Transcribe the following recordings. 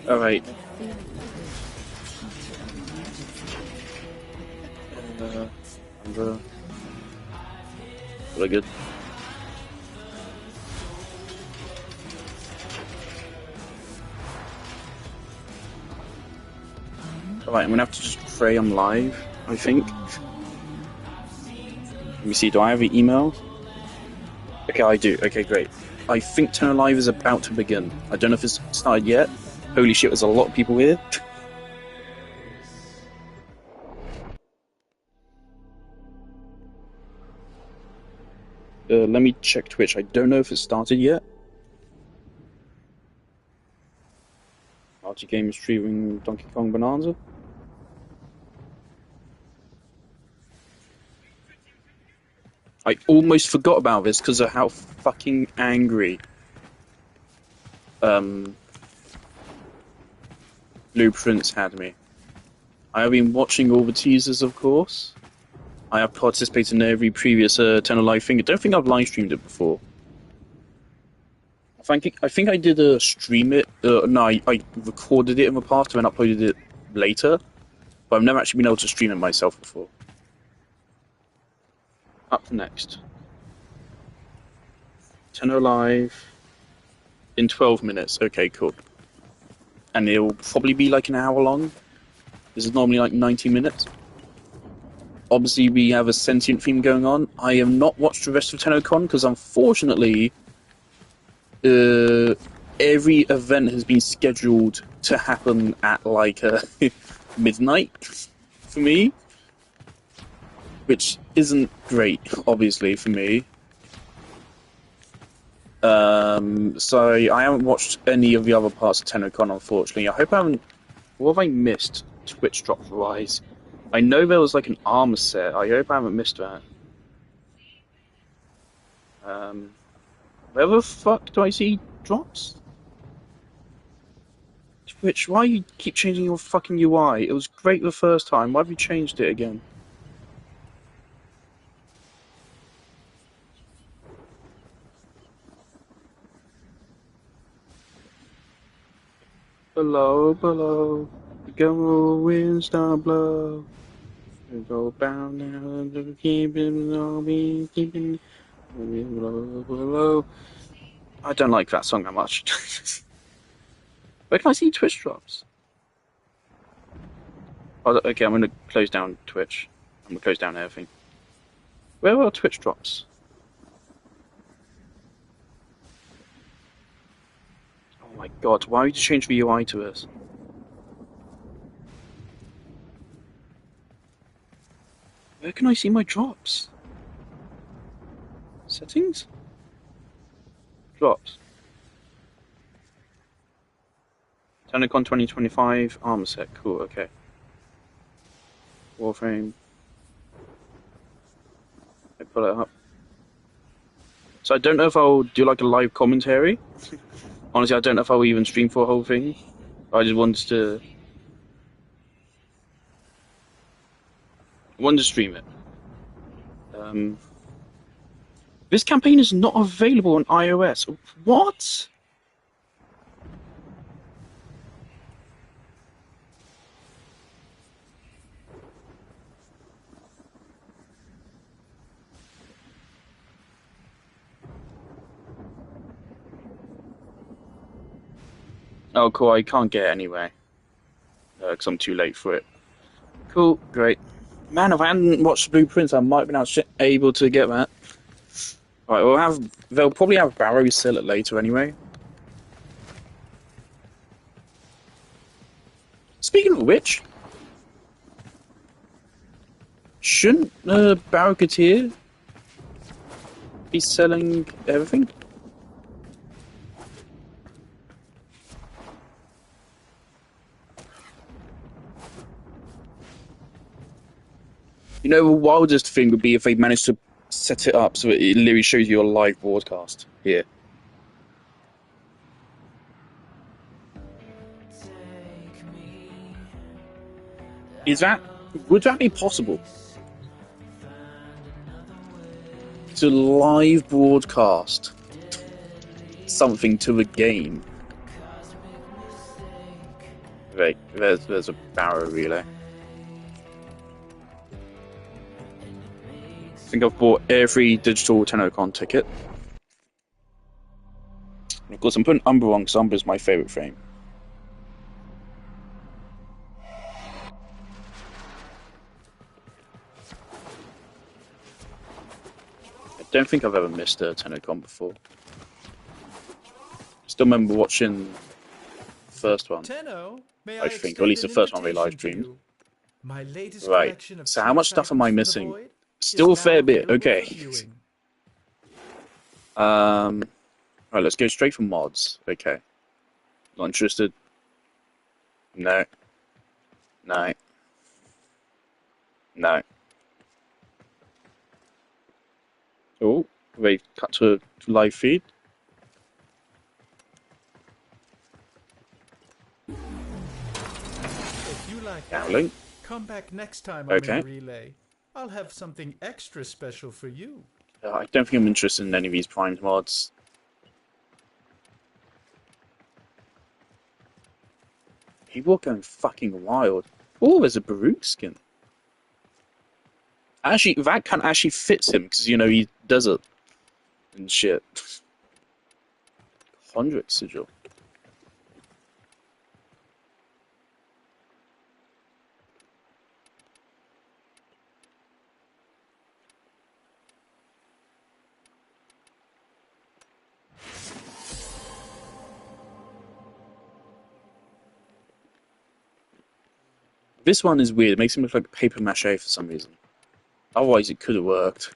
Alright. Really good. Alright, I'm gonna have to just pray I'm live, I think. Let me see, do I have an email? Okay, I do. Okay, great. I think Tennolive is about to begin. I don't know if it's started yet. Holy shit, there's a lot of people here. Let me check Twitch. I don't know if it's started yet. Party game streaming Donkey Kong Bonanza. I almost forgot about this because of how fucking angry Blueprints had me. I have been watching all the teasers, of course. I have participated in every previous Tennolive thing. I don't think I've live streamed it before. I think I did stream it. No, I recorded it in the past and then uploaded it later. But I've never actually been able to stream it myself before. Up next. Tennolive in 12 minutes. Okay, cool. And it'll probably be like an hour long. This is normally like 90 minutes. Obviously, we have a sentient theme going on. I have not watched the rest of TennoCon because, unfortunately, every event has been scheduled to happen at like midnight for me, which isn't great, obviously, for me. So I haven't watched any of the other parts of TennoCon, unfortunately. I hope I haven't... What have I missed, Twitch drop-wise? I know there was like an armor set. I hope I haven't missed that. Where the fuck do I see drops? Twitch, why you keep changing your fucking UI? It was great the first time. Why have you changed it again? Below, below, the going star blow. We go bound down to keeping all me keeping below, below. I don't like that song that much. Where can I see Twitch drops? Oh, okay, I'm gonna close down Twitch. I'm gonna close down everything. Where are Twitch drops? Oh my god, why would you change the UI to this? Where can I see my drops? Settings? Drops. TennoCon 2025 armor set. Cool, okay. Warframe. I pull it up. So I don't know if I'll do like a live commentary. Honestly, I don't know if I'll even stream for a whole thing. I just wanted to stream it. This campaign is not available on iOS. What? Oh, cool. I can't get it anyway. Because I'm too late for it. Cool. Great. Man, if I hadn't watched Blueprints, I might have been able to get that. Alright, they'll probably have Barrow sell it later anyway. Speaking of which, shouldn't Barrowketeer be selling everything? You know, the wildest thing would be if they managed to set it up so it literally shows you a live broadcast here. Would that be possible? To live broadcast something to the game? Right, there's a barrow relay. I think I've bought every digital Tennocon ticket. And of course, I'm putting Umber on because Umber's my favourite frame. I don't think I've ever missed a Tennocon before. Still remember watching the first one. Tenno, may I I think, or at extend least the an first one we live invitation to streamed. you? My latest Right. collection of So how much chase stuff am I items from the missing? void is Still a now fair bit. available Okay. for viewing. Right, let's go straight for mods. Okay. Not interested. No. No. No. Oh, they cut to live feed. If you like that, Downlink. come back next time I'm in Okay. a relay. I'll have something extra special for you. I don't think I'm interested in any of these primed mods. People are going fucking wild. Oh, there's a Baruch skin. Actually, that kind of actually fits him because, you know, he does it and shit. Hondrick sigil. This one is weird. It makes him look like paper mache for some reason. Otherwise, it could have worked.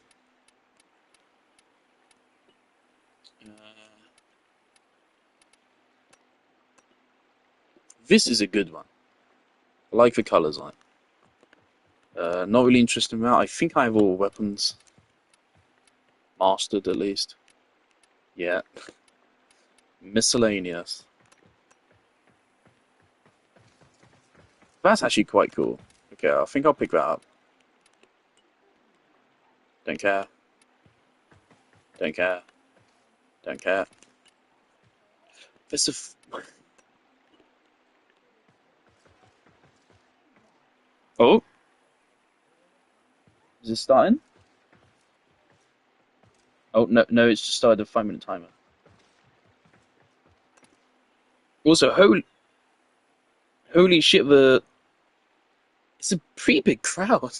This is a good one. I like the colours on it. Not really interested in that. I think I have all weapons mastered at least. Yeah. Miscellaneous. That's actually quite cool. Okay, I think I'll pick that up. Don't care. Don't care. Don't care. There's a. Oh, is this starting? Oh no, no, it's just started a 5-minute timer. Also, holy shit, it's a pretty big crowd.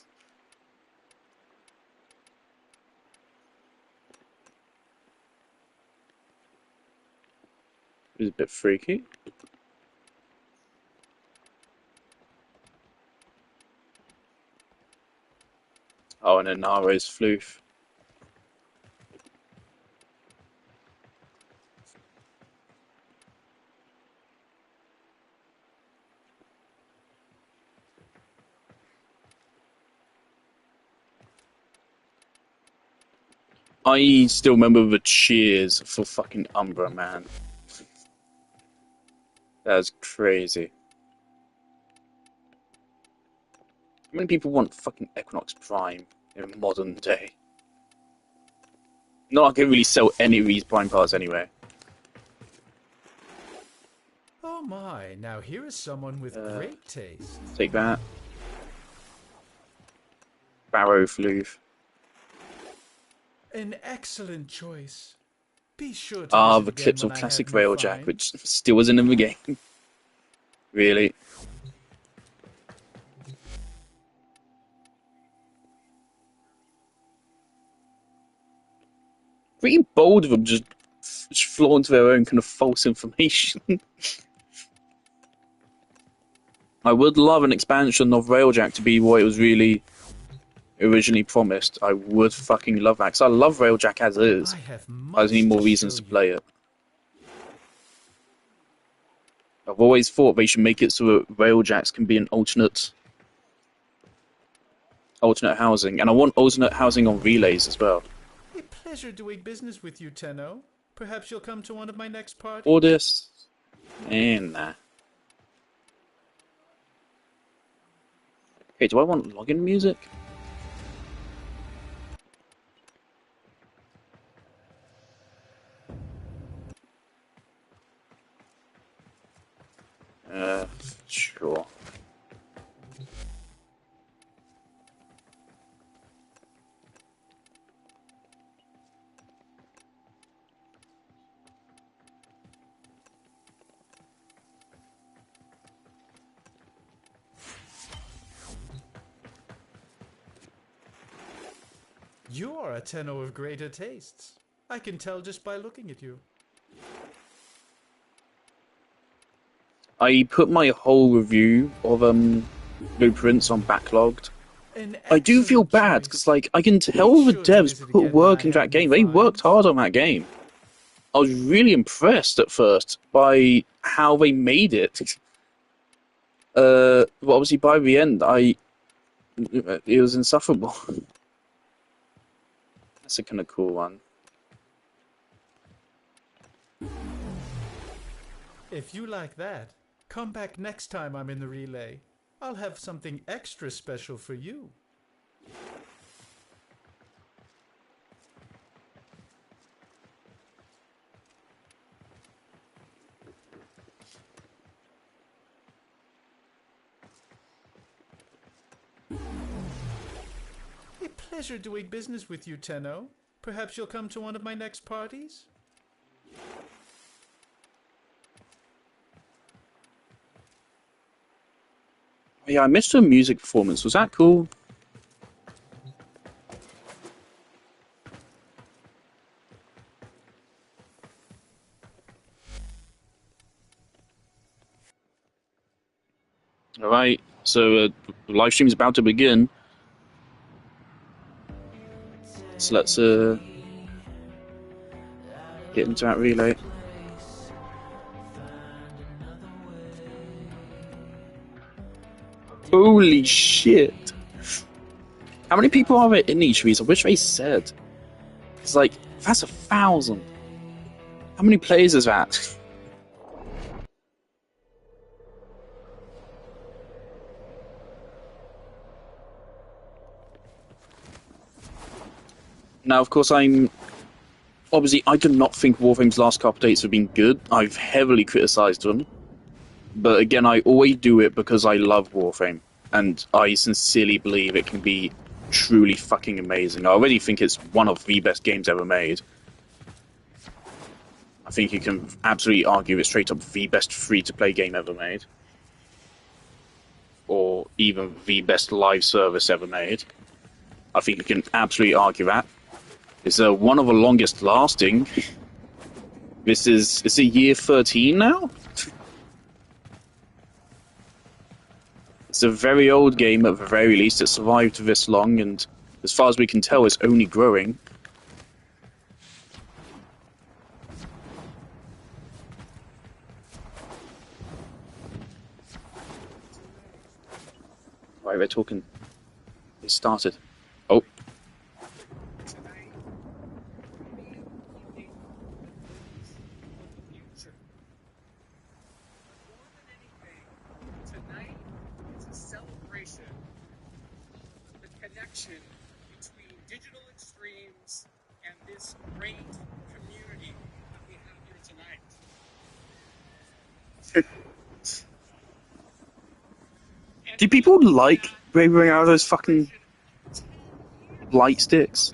It's a bit freaky. Oh, and then Naro's floof. I still remember the cheers for fucking Umbra, man. That's crazy. How many people want fucking Equinox Prime in modern day? Not like I can really sell any of these Prime parts anyway. Oh my, now here is someone with great taste. Take that. Barrow floof. An excellent choice. Be sure to Ah, visit the again clips when of I classic have new Railjack, which finds. still wasn't in the game. Really? Pretty bold of them just flaunt their own kind of false information. I would love an expansion of Railjack to be what it was really originally promised. I would fucking love that, because I love Railjack as is. I have I just need much more to reasons show to you. play it. I've always thought they should make it so that Railjacks can be an alternate housing, and I want alternate housing on relays as well. A pleasure doing business with you, Tenno. Perhaps you'll come to one of my next parties? Or this, and nah. Okay, do I want login music? Uh, sure. You are a Tenno of greater tastes. I can tell just by looking at you. I put my whole review of Blueprints on backlogged. An I do feel excellent bad because, choice. like, I can Be tell the sure to devs visit put again when I work into have that new game. They worked finds. hard on that game. I was really impressed at first by how they made it. But obviously by the end, it was insufferable. That's a kind of cool one. If you like that, come back next time I'm in the relay. I'll have something extra special for you. A pleasure doing business with you, Tenno. Perhaps you'll come to one of my next parties? Yeah, I missed the music performance. Was that cool? Alright, so the live stream is about to begin. So let's get into that relay. Holy shit! How many people are there in each of these? I wish they said. It's like, that's 1,000. How many players is that? Now, of course, obviously, I do not think Warframe's last couple dates have been good. I've heavily criticised them. But again, I always do it because I love Warframe. And I sincerely believe it can be truly fucking amazing. I already think it's one of the best games ever made. I think you can absolutely argue it's straight up the best free-to-play game ever made. Or even the best live service ever made. I think you can absolutely argue that. It's one of the longest lasting. It's a year 13 now? It's a very old game at the very least. It survived this long, and as far as we can tell, it's only growing. Right, they're talking. It started. Oh. Between digital extremes and this great community that we have here tonight. Do people like waving out of those fucking light sticks?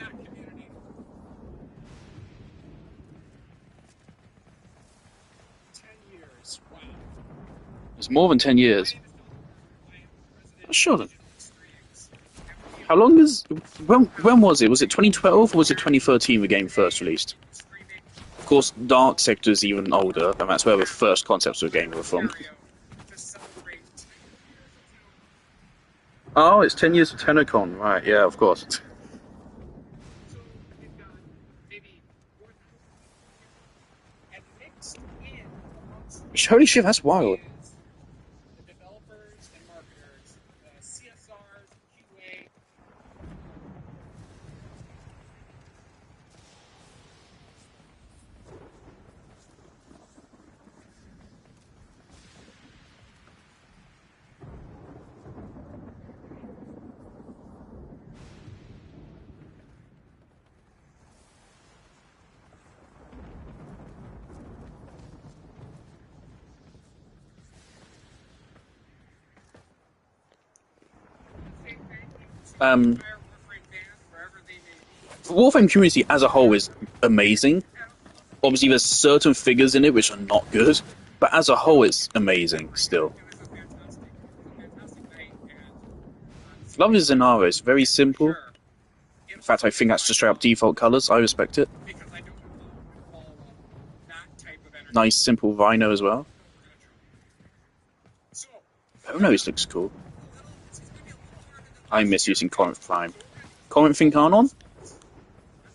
It's more than 10 years. Sure. How long is... When was it? Was it 2012 or was it 2013 the game first released? Of course, Dark Sector is even older, and that's where the first concepts of the game were from. Oh, it's 10 years of TennoCon, right, yeah, of course. Holy shit, that's wild. Um, entire Warframe band, wherever they may be. the Warframe community as a whole is amazing. Obviously, there's certain figures in it which are not good, but as a whole, it's amazing still. It was a fantastic night, and this Love evening is Zanara. It's very for simple. sure. In fact, I think that's just straight up default colors. I respect it. Because I don't recall that type of energy. Nice, simple Rhino as well. We're gonna try. So, Oh no, this looks cool. it's gonna be a little harder than I last miss year. using Corinth Prime. Corinth Incarnon?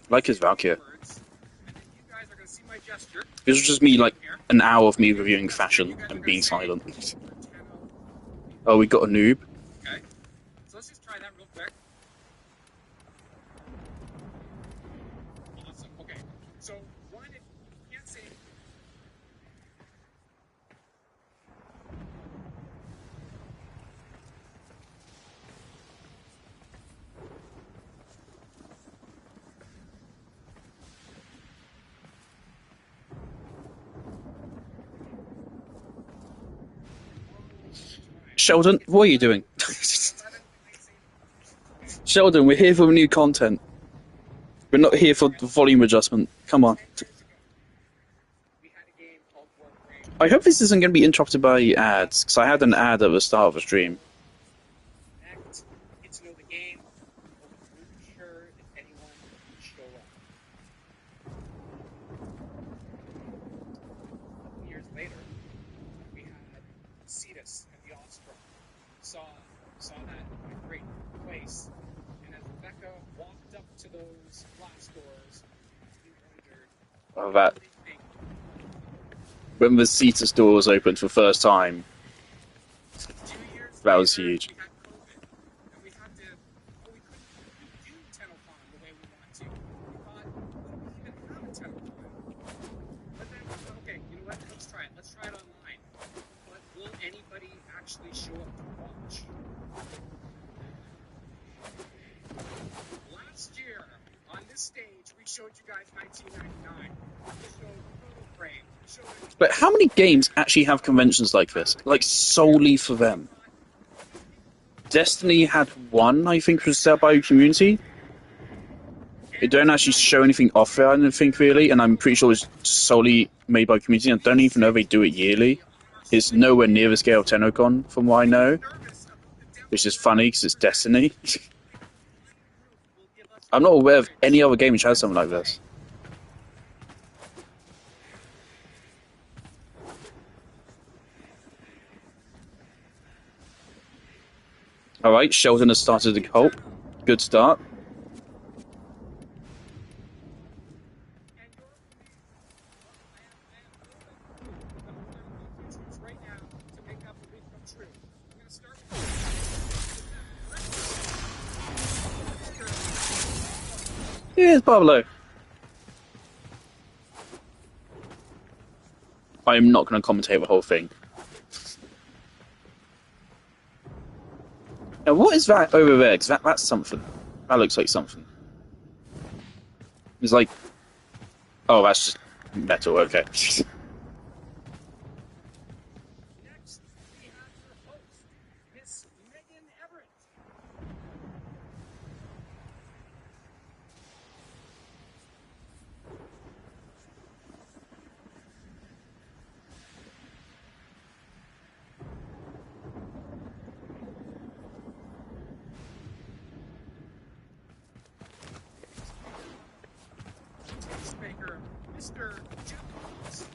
Like his Valkyrie. Words, and then you guys are gonna see my gesture. This was just me, like, an hour of me reviewing fashion and being silent. Oh, we got a noob. Okay. So let's just try that real quick. Awesome. Okay. So one, if you can't say. Sheldon, what are you doing? Sheldon, we're here for new content. We're not here for the volume adjustment. Come on. We had a game called Warframe. I hope this isn't going to be interrupted by ads, because I had an ad at the start of the stream. Connect, get to know the game. Wasn't sure if anyone would show up. A couple years later, we had Cetus and the Offspring. Saw that great place, and as Rebecca walked up to those glass doors, we wondered, Oh, that. what do they think? When the Cetus doors opened for the first time, 2 years that was later, huge. we had COVID, and we had to, well, we couldn't do Tennolive the way we want to. We thought, what do we even have a Tennolive? But then, okay, you know what, let's try it. Let's try it online. But will anybody actually show up to watch? Last year, on this stage, we showed you guys 1999. We showed Frame. We showed... But how many games actually have conventions like this? Like, solely for them? Destiny had one, I think, was set by a community. It don't actually show anything off there, I don't think, really, and I'm pretty sure it's solely made by community. I don't even know if they do it yearly. It's nowhere near the scale of TennoCon, from what I know. Which is funny, because it's Destiny. I'm not aware of any other game which has something like this. Alright, Sheldon has started the cult. Good start. Here's Pablo. I am not going to commentate the whole thing. Now, what is that over there? Because that's something. That looks like something. It's like... Oh, that's just metal, okay. Next, we have your host, Miss Megan Everett. Tastemaker, Mr. Jones.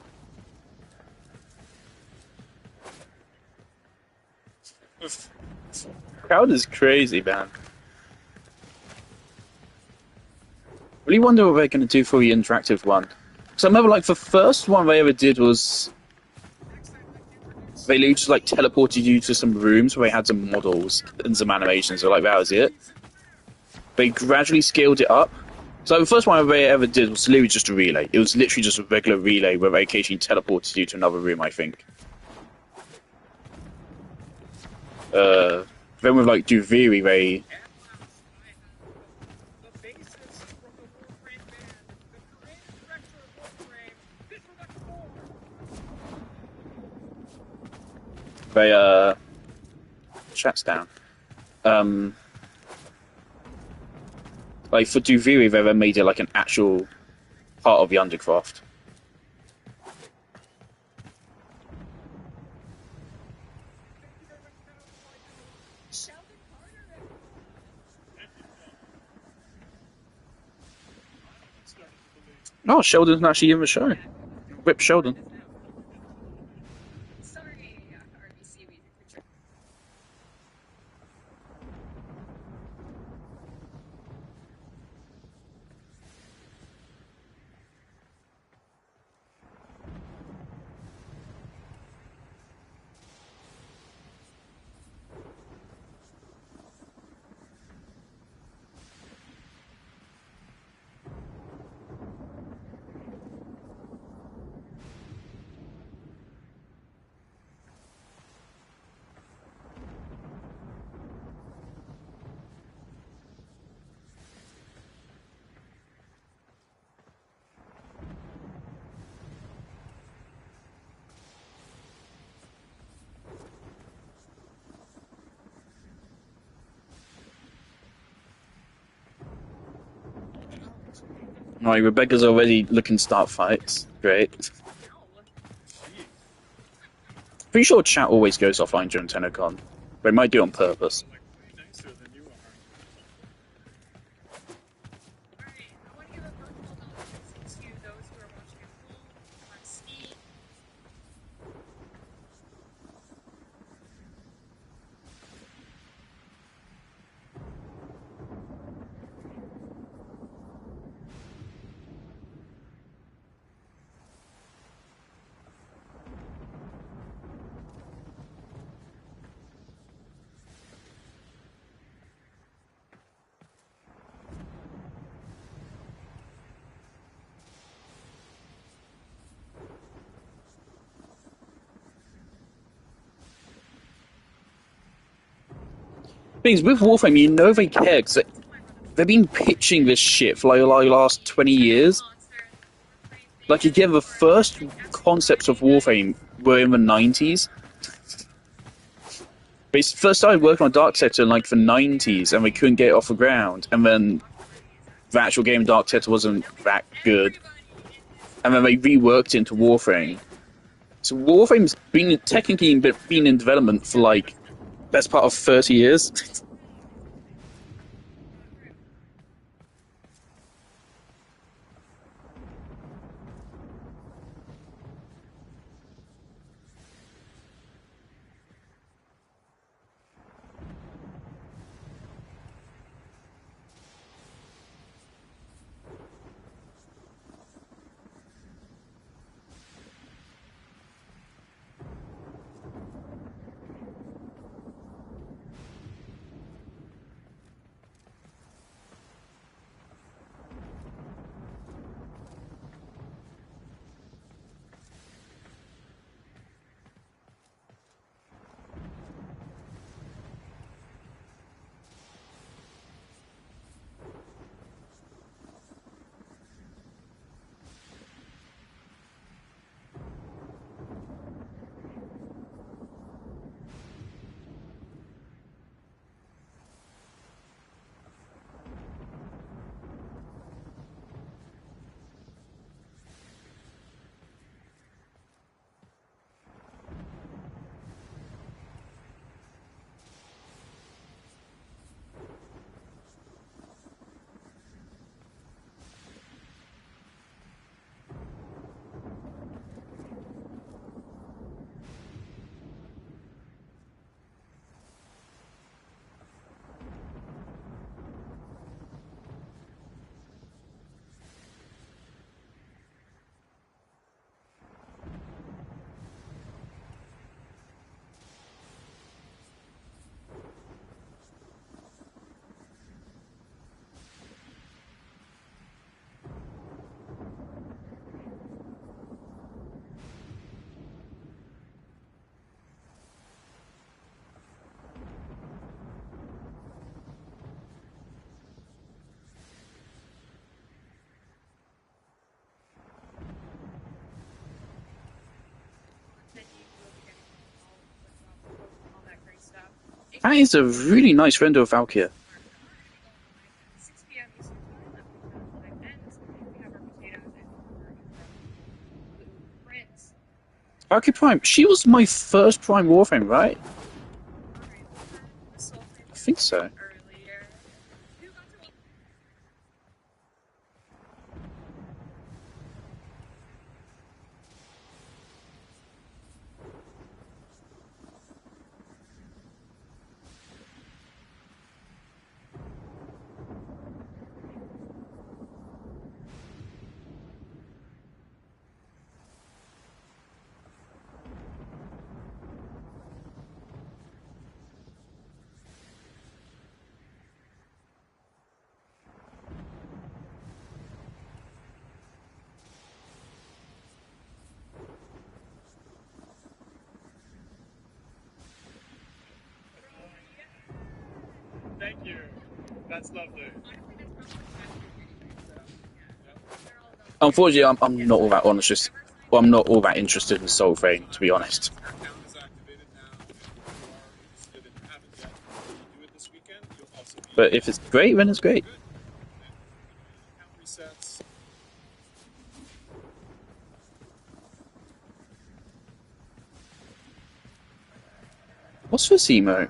Crowd is crazy, man. Really wonder what they're going to do for the interactive one. Because I remember, like, the first one they ever did was... They literally just, like, teleported you to some rooms where they had some models and some animations, so, like, that was it. They gradually scaled it up. So the first one they ever did was literally just a relay. It was literally just a regular relay where they occasionally teleported you to another room, I think. Then with, like, Duviri, they... The bassist from the Warframe band, the creative director of Warframe, Mr. McFord. They, chat's down. Like for Duviri, they then made it like an actual part of the Undercroft. Sheldon Carter, everyone. Oh, Sheldon's actually in the show. Rip Sheldon. Sorry, RBC, we tricked. Right, Rebecca's already looking to start fights. Great. No. Pretty sure chat always goes offline during TennoCon. They might do it on purpose. Alright, I want to give a virtual acknowledgement to those who are watching at home, on Steam. Things with Warframe, you know they care because they've been pitching this shit for like the last 20 years. Like again, the first concepts of Warframe were in the 90s. They first started working on Dark Sector in like the 90s, and they couldn't get it off the ground. And then the actual game Dark Sector wasn't that good, and then they reworked it into Warframe. So Warframe's been technically been in development for like best part of 30 years. All that great stuff. That is a really nice render of Valkyr. 6 p.m. Eastern Valkyrie Prime. She was my first Prime Warframe, right? Alright, we had the Soul Flame I think gameplay so. earlier. Who got to watch? Thank you. That's lovely. Honestly, that's probably the best group anyway, so yeah. They're all about Unfortunately, I'm yeah, not all sorry, that have you honest. ever signed Well, up I'm for not all that Tennolive? interested in Soul Frame, to be honest. Your account is activated now, and if you are interested and you haven't yet, when you do it this weekend, you'll also be. But if it's great, then it's great. Good. And account resets. What's this emote?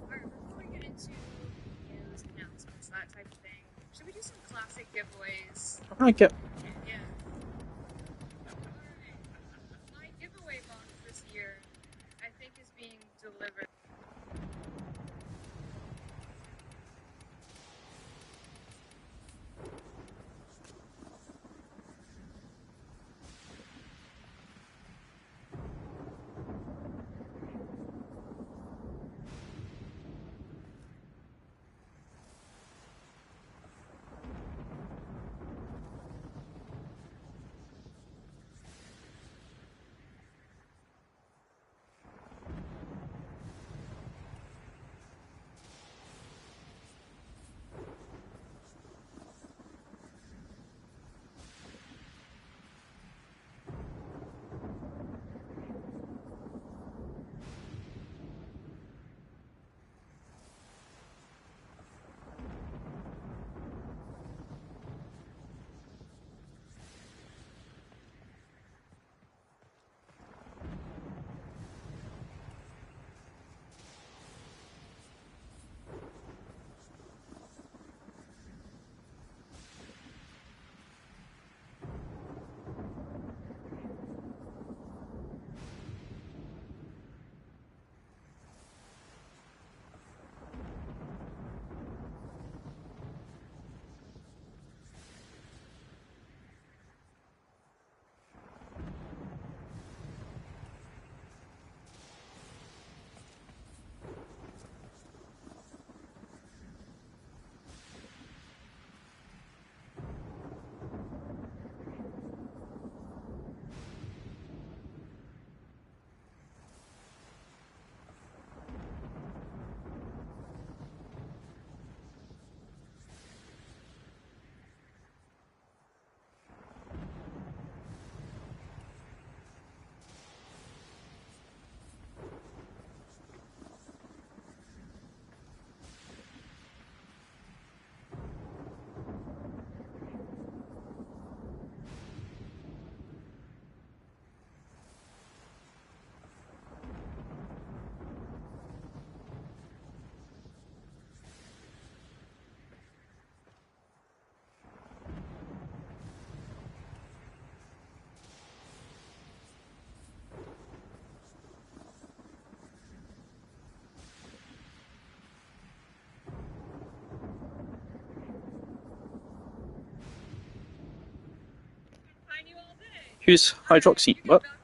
Alright, before we get into news, announcements, that type of thing, should we do some classic giveaways? How can I get? Yeah. Alright. My giveaway box this year, I think, is being delivered. Find you all day. Who's Hydroxy? You can What? Valkyrie.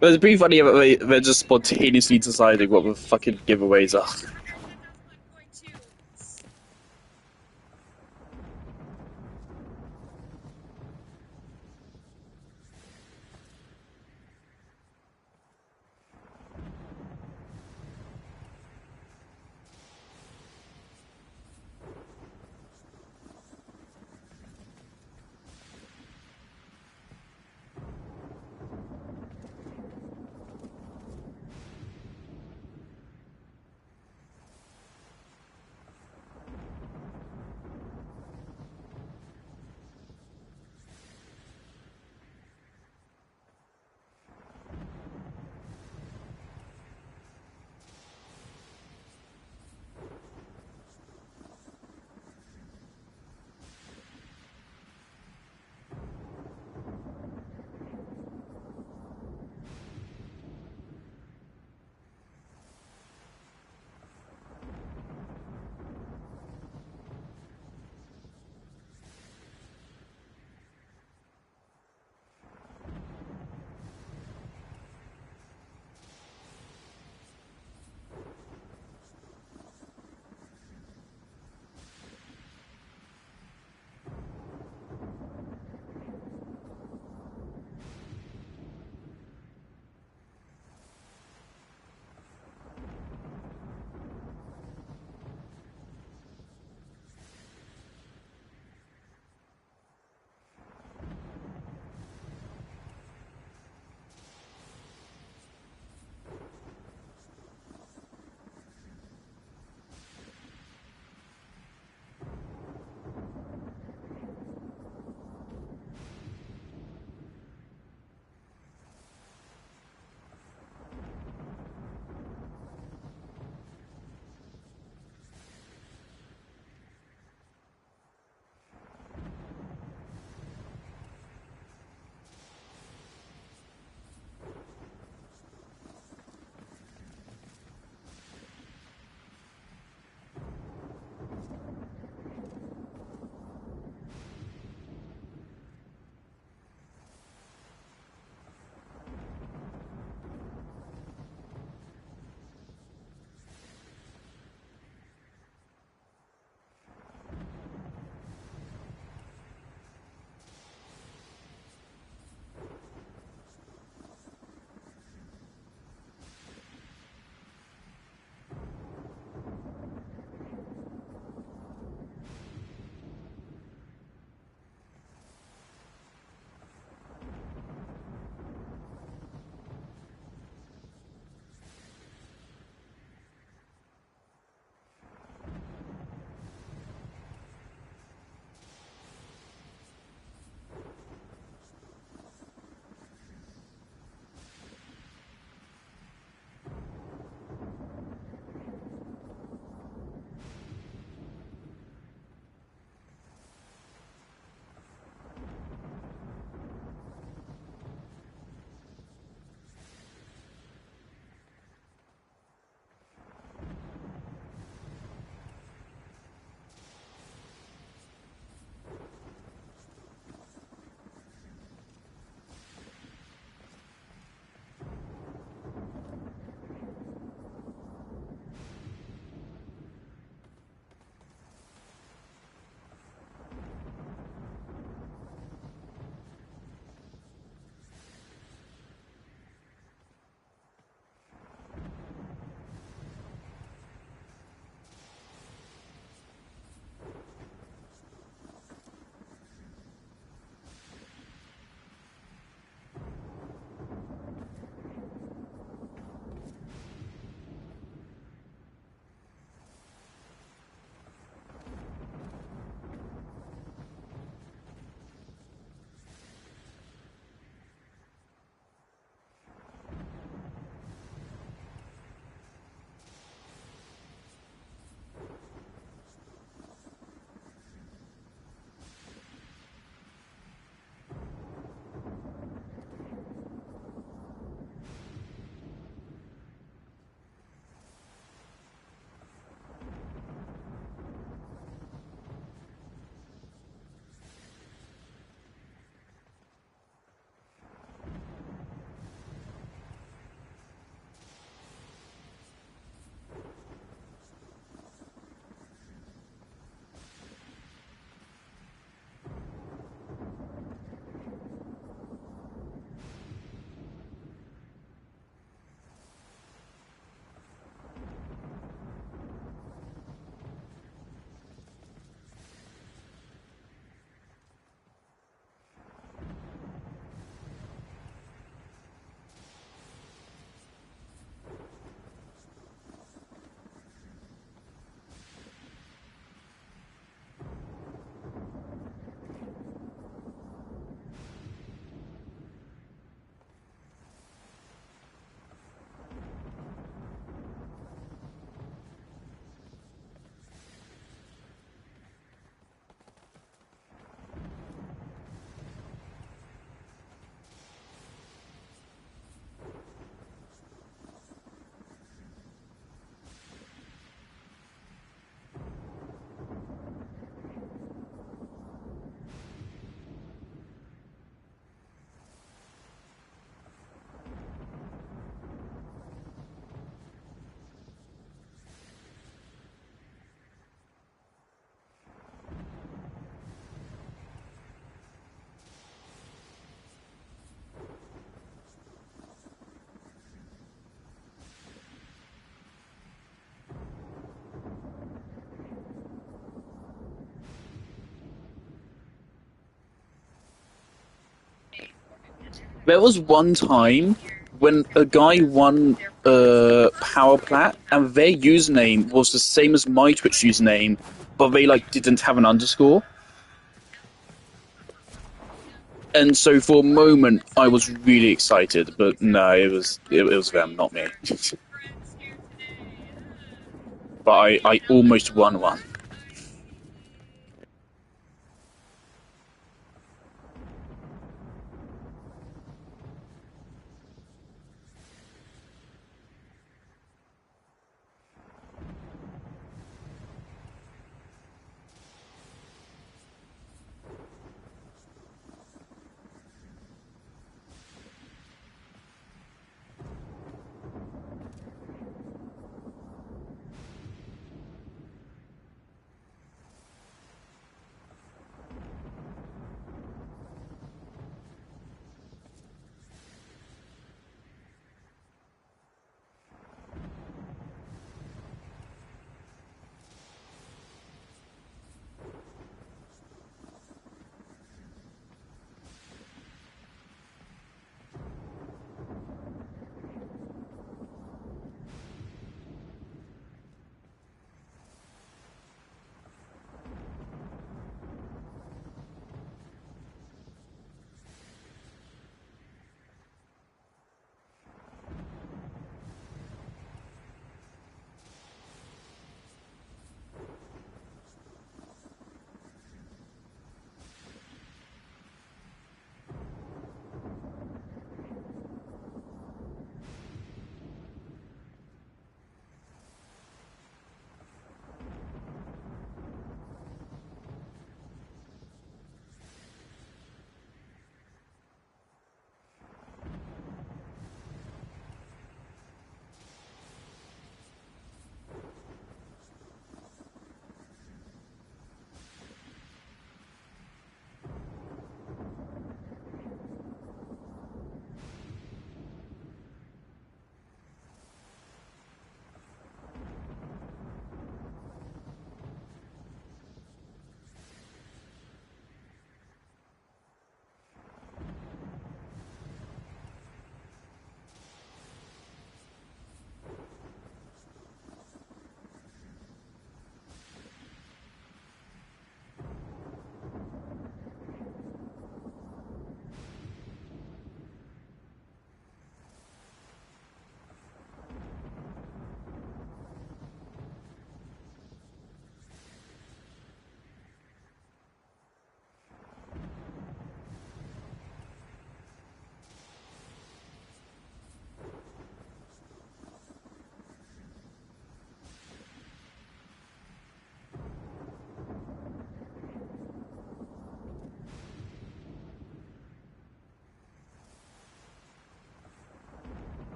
But it's pretty funny how they're just spontaneously deciding what the fucking giveaways are. That's what I'm going to. There was one time when a guy won Power Plat, and their username was the same as my Twitch username, but they like didn't have an underscore. And so for a moment, I was really excited, but no, it was them, not me. But I almost won one.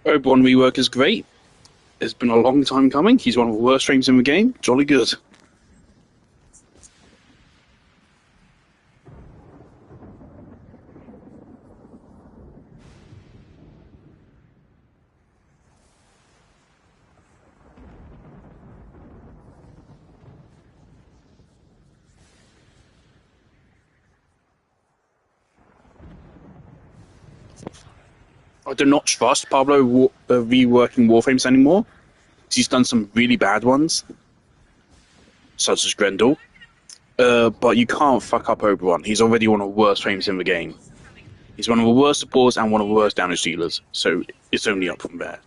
Obi-Wan rework is great. It's been a long time coming. He's one of the worst frames in the game. Jolly good. I do not trust Pablo reworking Warframes anymore. He's done some really bad ones, such as Grendel. But you can't fuck up Obi-Wan. He's already one of the worst frames in the game. He's one of the worst supports and one of the worst damage dealers, so it's only up from there.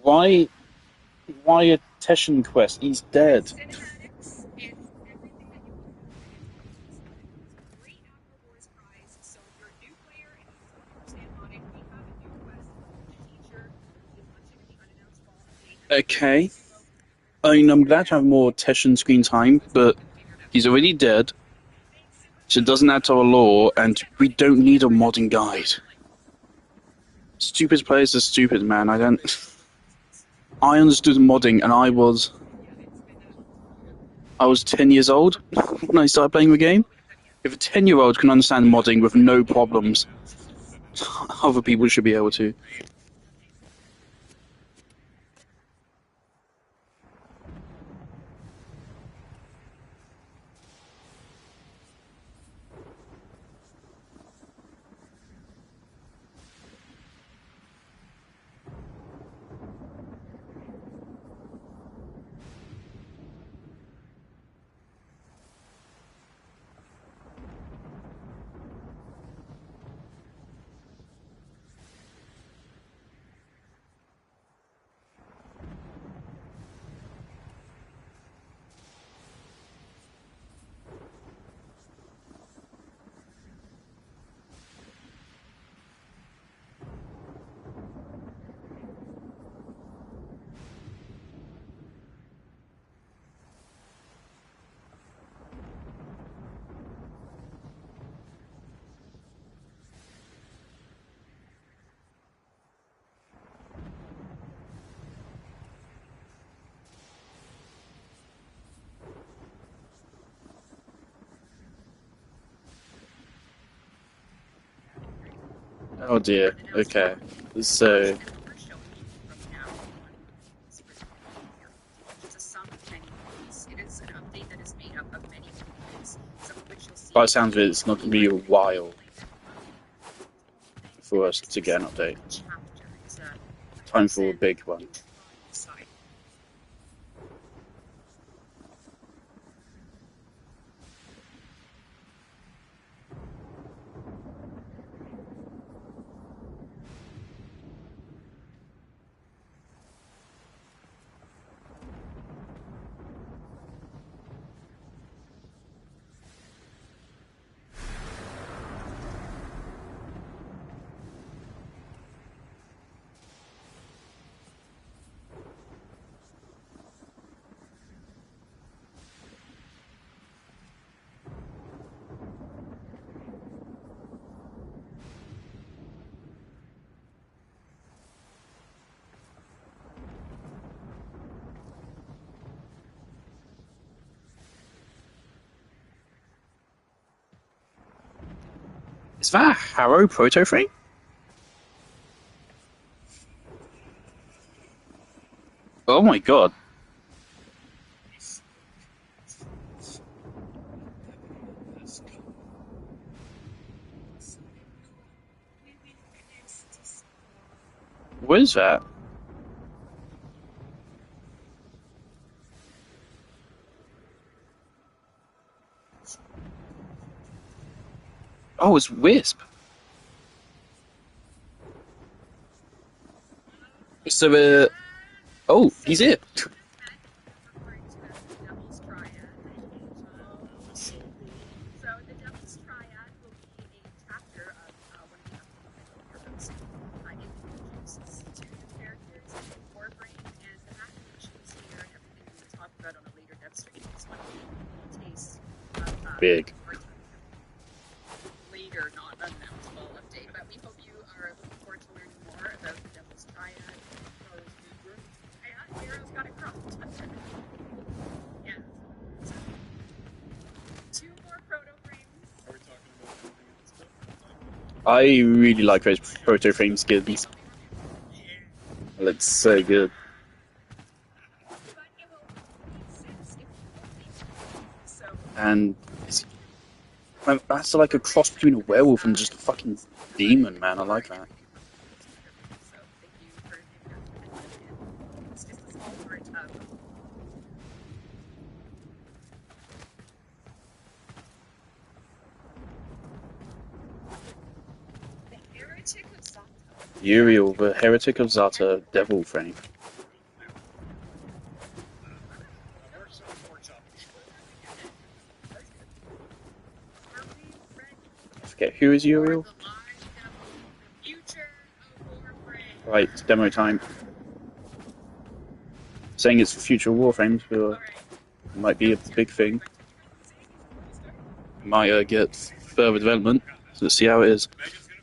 Why a Teshin quest? He's dead. Cinematics, it's everything that you want to know, and it's all cosmetic. It's a great app rewards prize. So if you're a new player and you don't understand modding, we have a new quest called The Teacher. You'll launch it in the unannounced fall update. Okay. I mean, I'm glad to have more Teshin screen time, but he's already dead, so it doesn't add to our lore, and we don't need a modding guide. Stupid players are stupid, man. I understood modding, and I was 10 years old when I started playing the game. If a 10-year-old can understand modding with no problems, other people should be able to. Oh dear. Okay. So. By the sounds of it, it's not going to be a while for us to get an update. Time for a big one. Is that a Harrow proto frame? Oh my god. What is that? Oh, it's Wisp. So, oh, he's here. Referring to as the Devil's Triad. That's so cool. So the Devil's Triad will be a chapter of one of the upcoming heroes. It introduces two new characters, Warframe, and the machinations here and everything we will talk about on a later dev stream. Just want to give you a taste of Big. later, not unannounceable update. But we hope you are looking forward to learning more about the Devil's Triad. Heroes got it cropped. Yeah. So, two more proto frames. Are we talking about anything else different? I really like those proto frame skins. It looks so good. But it will make sense if you so And that's like a cross between a werewolf and just a fucking demon, man. I like that. so thank you for giving us attention. It's just a small part of the Heretic of Zata. Uriel, the Heretic of Zata devil frame. That works on pork chopping. Are we ready I forget who is for Uriel. the live demo, the future of Warframe? Right, it's demo time. Saying it's for future Warframes, but Alright. it might be a big thing. Might get further development. So let's see how it is. Megan's gonna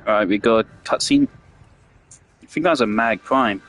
Alright, we got a cutscene. I think that was a Mag Prime.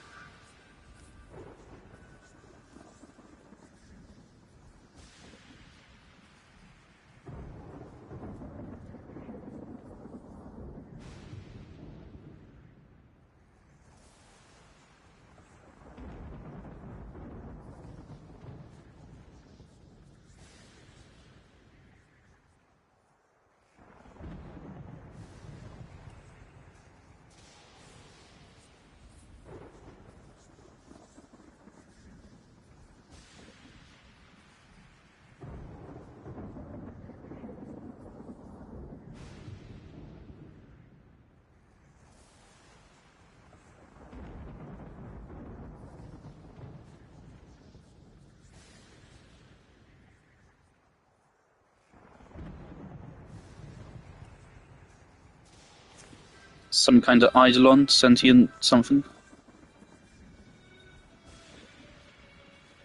Some kind of Eidolon, sentient something.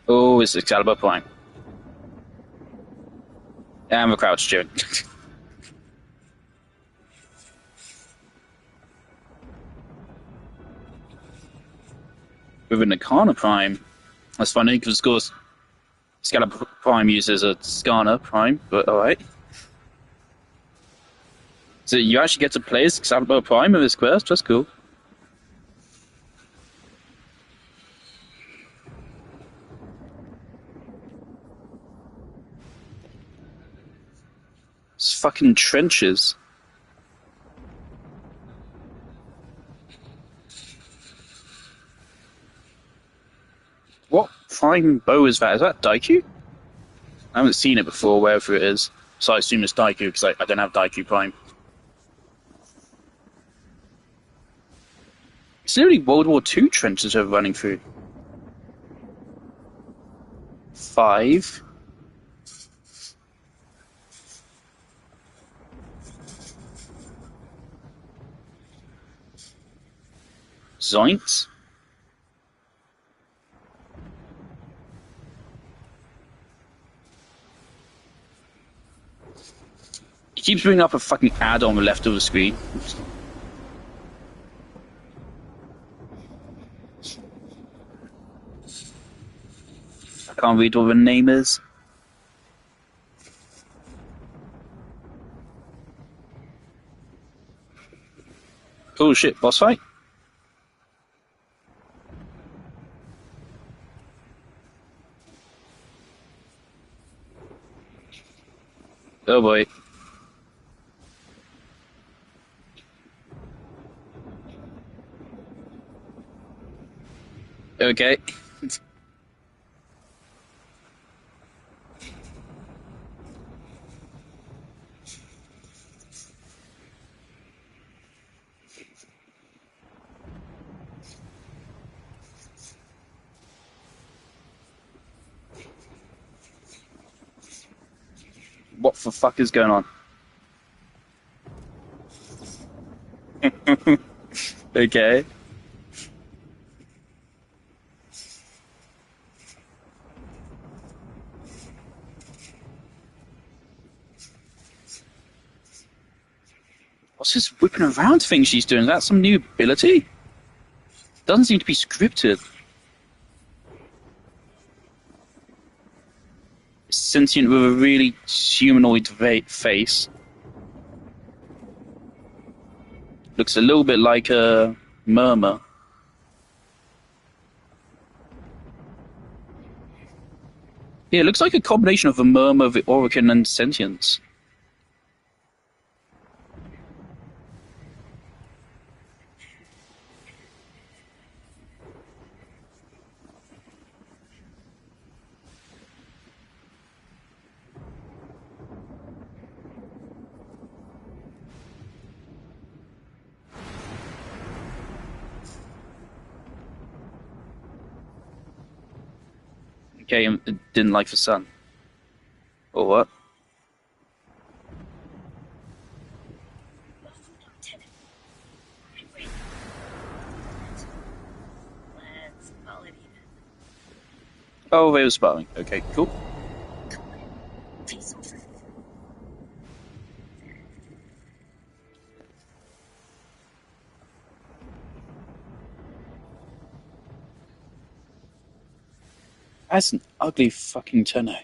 Oh, it's Excalibur Prime. And the crowd's cheering. With an Arcana Prime. That's funny, because of course Excalibur Prime uses a Skarner Prime, but alright. So you actually get to play as Excalibur Prime in this quest? That's cool. It's fucking trenches. What prime bow is that? Is that Daiku? I haven't seen it before, wherever it is. So I assume it's Daiku, because I don't have Daiku Prime. It's literally World War II trenches we're running through. 5. Zoinks. He keeps bringing up a fucking ad on the left of the screen. I can't read what the name is. Oh shit, boss fight? Oh boy. Okay. What the fuck is going on? Okay. What's this whipping around thing she's doing? Is that some new ability? Doesn't seem to be scripted. Sentient with a really humanoid face. Looks a little bit like a murmur. Yeah, it looks like a combination of a murmur, the Orican, and sentience. Okay, it didn't like the sun. Or what? Let's call it even. Oh, they were sparring. Okay, cool. Face over. That's an ugly fucking Tenno.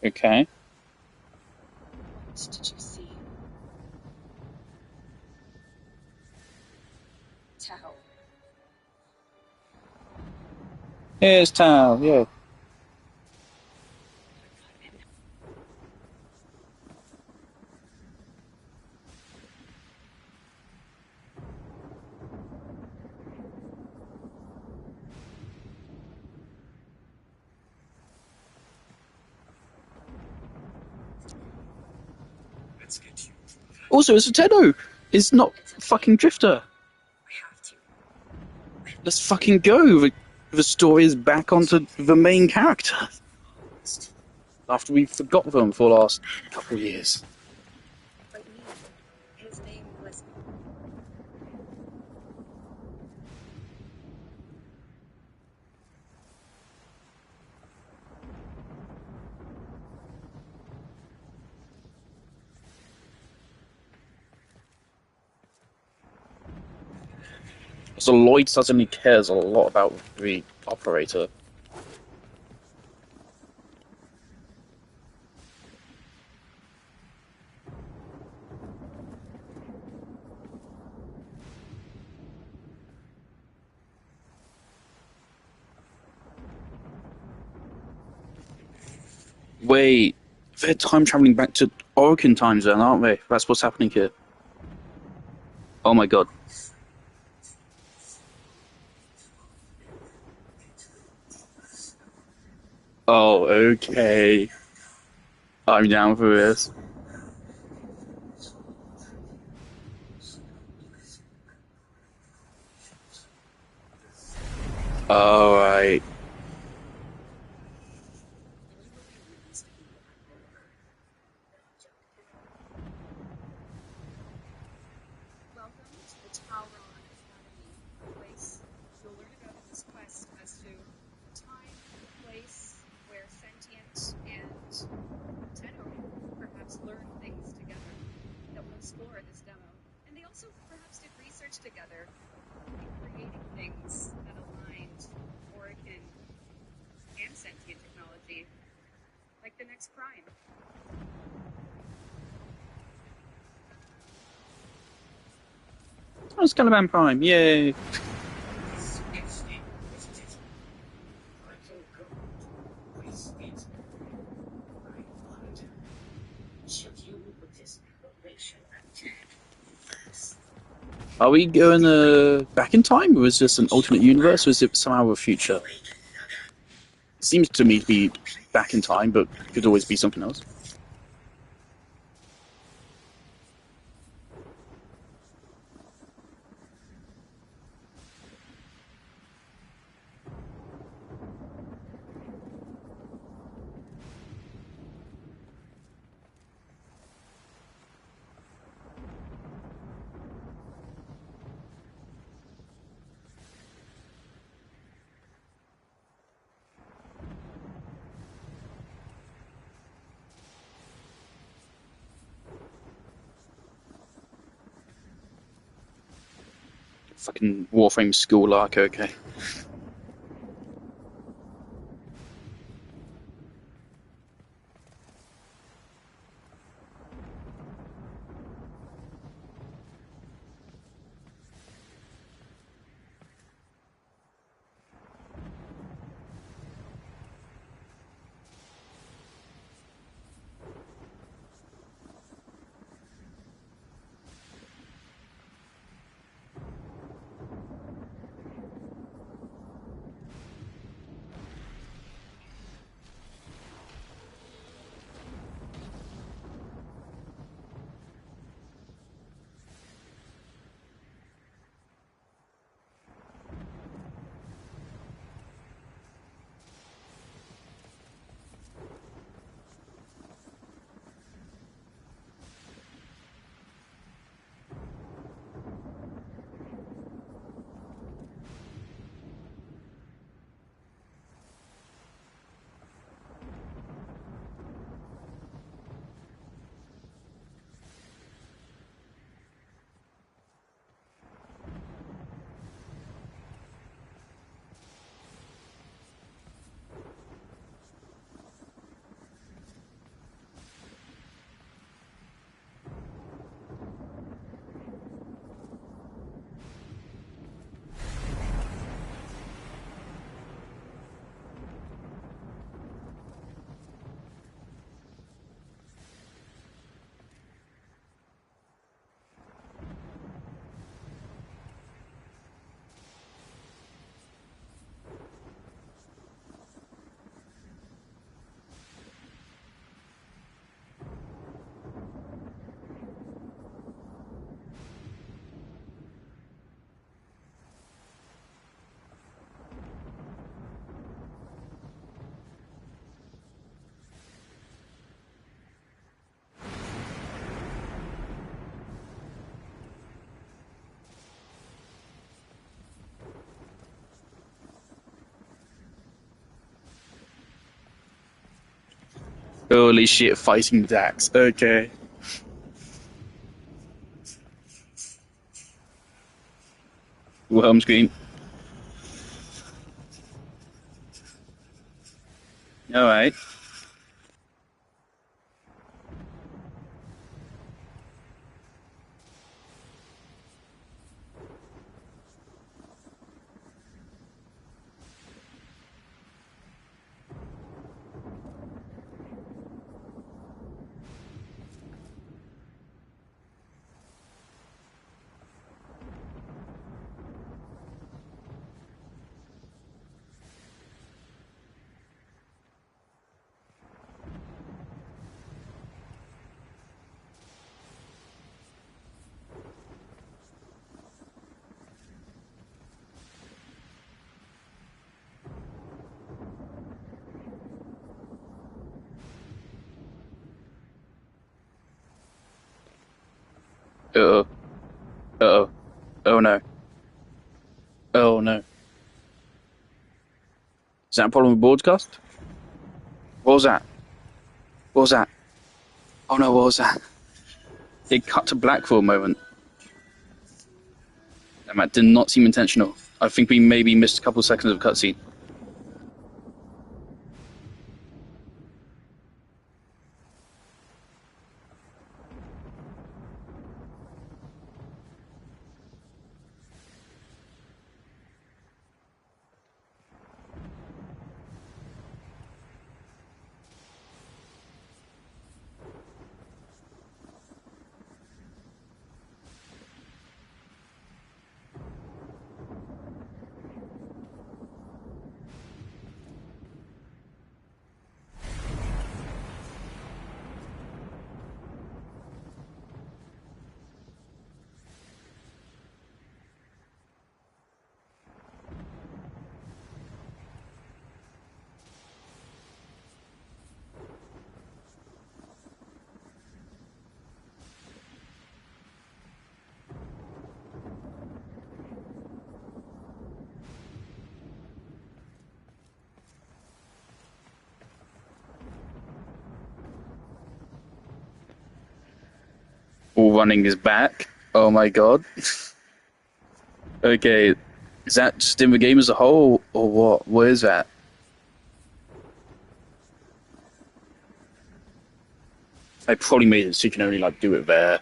Okay. What did you see? Tao. Here's Tao, yeah. Let's get you. Also, it's a Tenno! It's not fucking Drifter. We have to. Let's fucking go! The story is back onto the main character. After we forgot them for the last couple of years. But his name was. So Lloyd suddenly cares a lot about the operator. Wait, they're time traveling back to Oregon time zone, aren't they? That's what's happening here. Oh my god. Oh, okay. I'm down for this. Alright. Welcome to the Tauron Academy, a place you'll learn about in this quest as to a time, a place where sentient and Tenno perhaps learn things together that we'll explore in this demo. And they also perhaps did research together in creating things that aligned Orican and sentient technology, like the next prime. Oh, it's Caliban Prime, yay! Are we going back in time, or is this an alternate universe, or is it somehow a future? It seems to me to be back in time, but could always be something else. Fucking Warframe school arc, okay. Holy shit, fighting Dax, okay. Home screen. Alright. Uh-oh. Uh-oh. Oh no. Oh no. Is that a problem with broadcast? What was that? What was that? Oh no, what was that? It cut to black for a moment. That did not seem intentional. I think we maybe missed a couple seconds of cutscene. All running is back. Oh my god. Okay, is that just in the game as a whole, or what? What is that? I probably made it so you can only like do it there.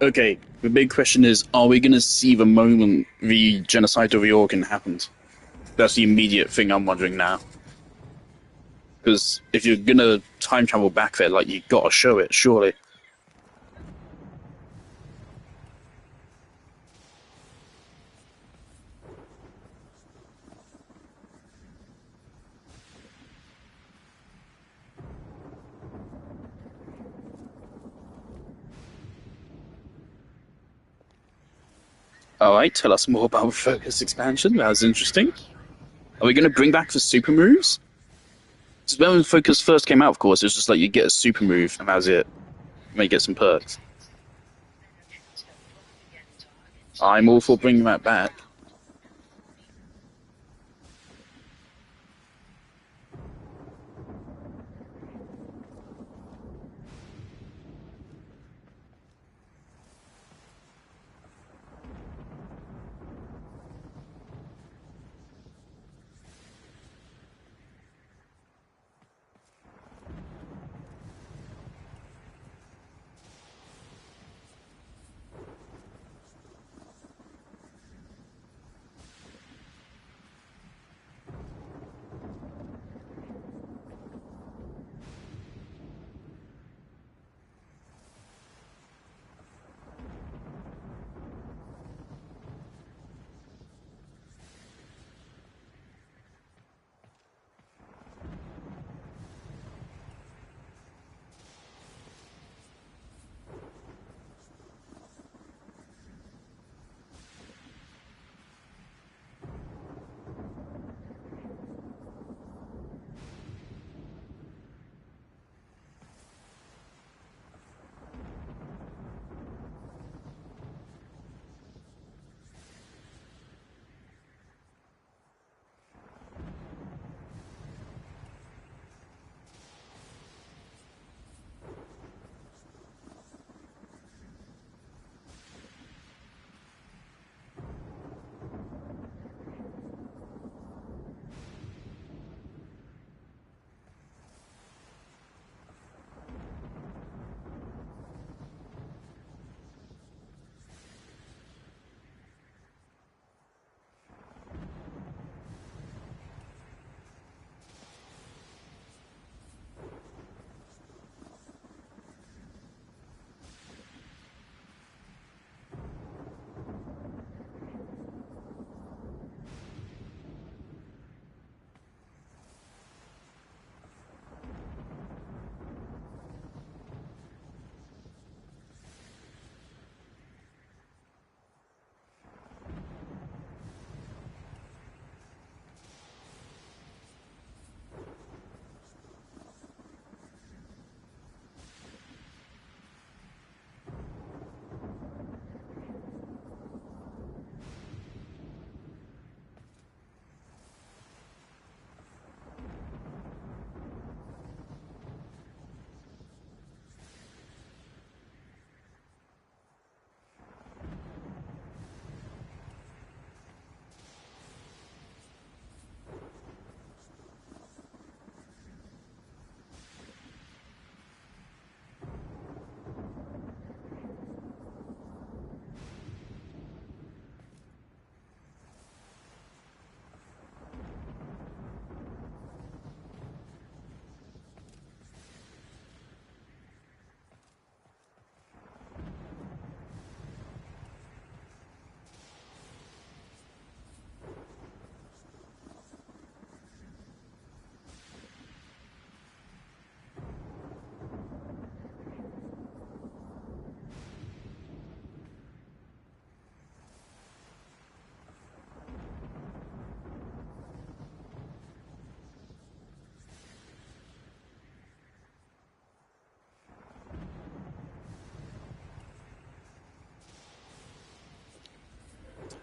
Okay, the big question is, are we going to see the moment the genocide of the organ happened? That's the immediate thing I'm wondering now. Because if you're going to time travel back there, like, you got to show it, surely. Alright, tell us more about focus expansion. That was interesting. Are we going to bring back the super moves? Because when Focus first came out, of course, it was just like you get a super move, and that was it. You may get some perks. I'm all for bringing that back.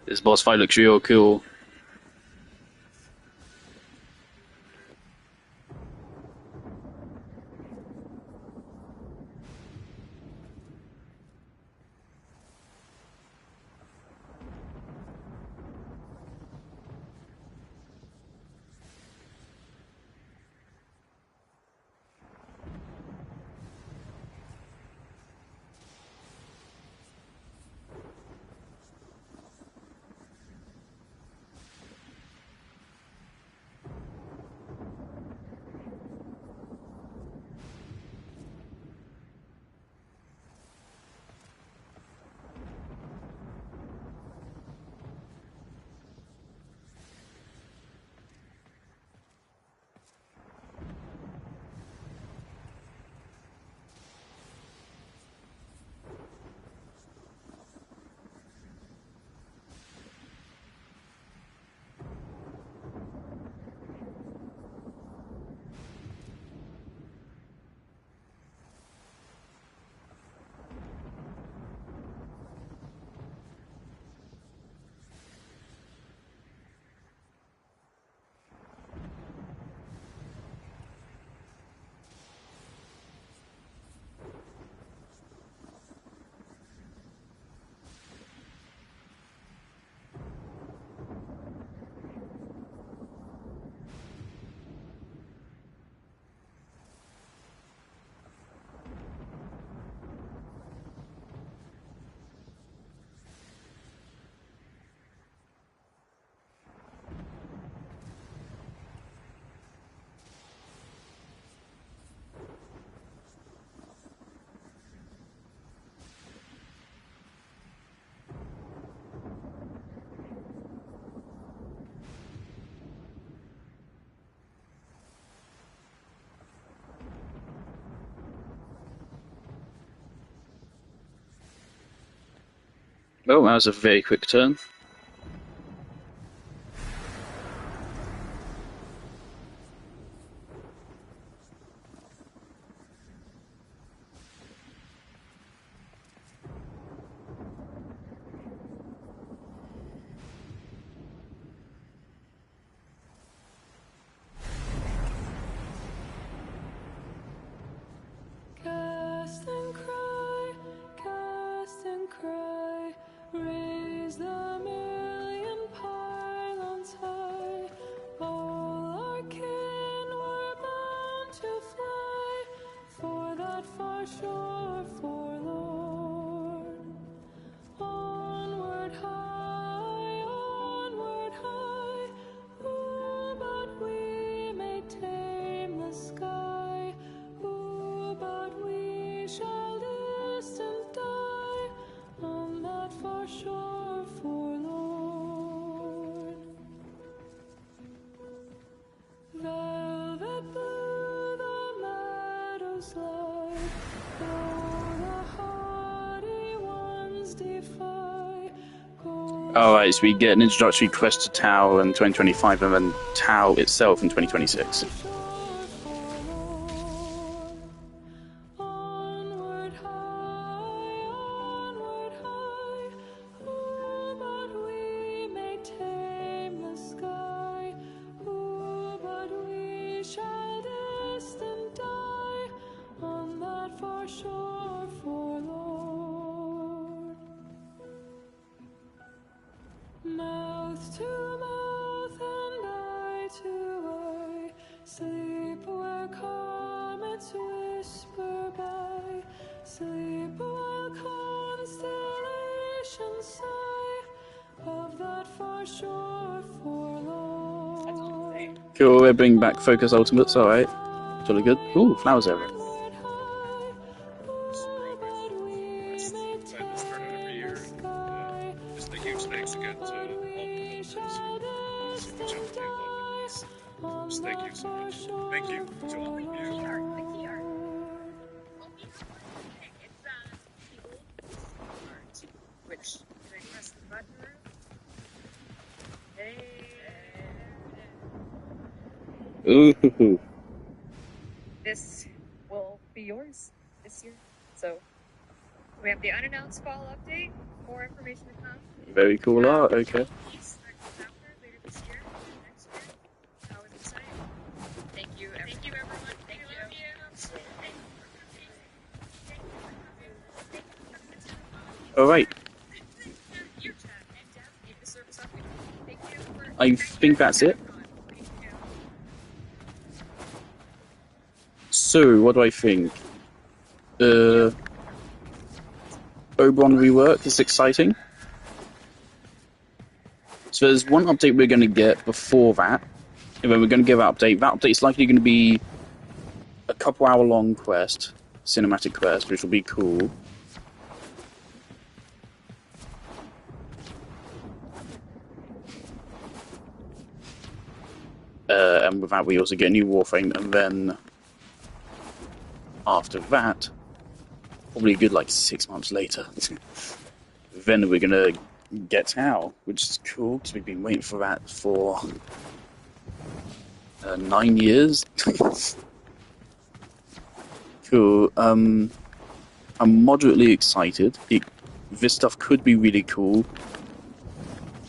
This boss fight looks real cool. Oh, that was a very quick turn. Cast and cry, raise the million pylons high. All our kin were bound to fly for that far shore forlorn. Onward high, ooh, but we may tame the sky. Ooh, but we shall distant die on that far shore forlorn. Velvet blue the meadows lie, though the hardy ones defy. Alright, so we get an introductory quest to Tau in 2025 and then Tau itself in 2026. Onward high, ooh, but we may tame the sky. Ooh, but we shall distant die on that far shore forlorn. Mouth to mouth and eye to eye, sleep where comets whisper by, sleep while constellations sigh of that far shore forlorn. Cool, they bring back Focus Ultimates, alright. Totally good. Ooh, flowers over. Decide to start it every year. Just a huge thanks again to all the developers. So much help they love this. Just thank you so much. Thank you to all of you. The key art. Well, we have one thing. It's people art, which can I press the button? Ooh. This will be yours this year. So we have the unannounced fall update. More information to come. Very cool art. Okay. Piece that comes after later this year and next year. That was exciting. Thank you, everyone. Thank you, everyone. Thank you. Love you. So, Thank you for coming. Thank you for coming. Thank you for coming to Tennolive. All right. You, Chad, and Deb, gave the service up. Thank you for. I think that's it. Thank you. So, what do I think? Oberon rework is exciting. So there's one update we're going to get before that, and then we're going to give that update. That update's likely going to be a couple hour long quest, cinematic quest, which will be cool. And with that we also get a new Warframe, and then after that, probably a good like 6 months later, then we're gonna get Tau, which is cool because we've been waiting for that for 9 years. Cool. I'm moderately excited. This stuff could be really cool,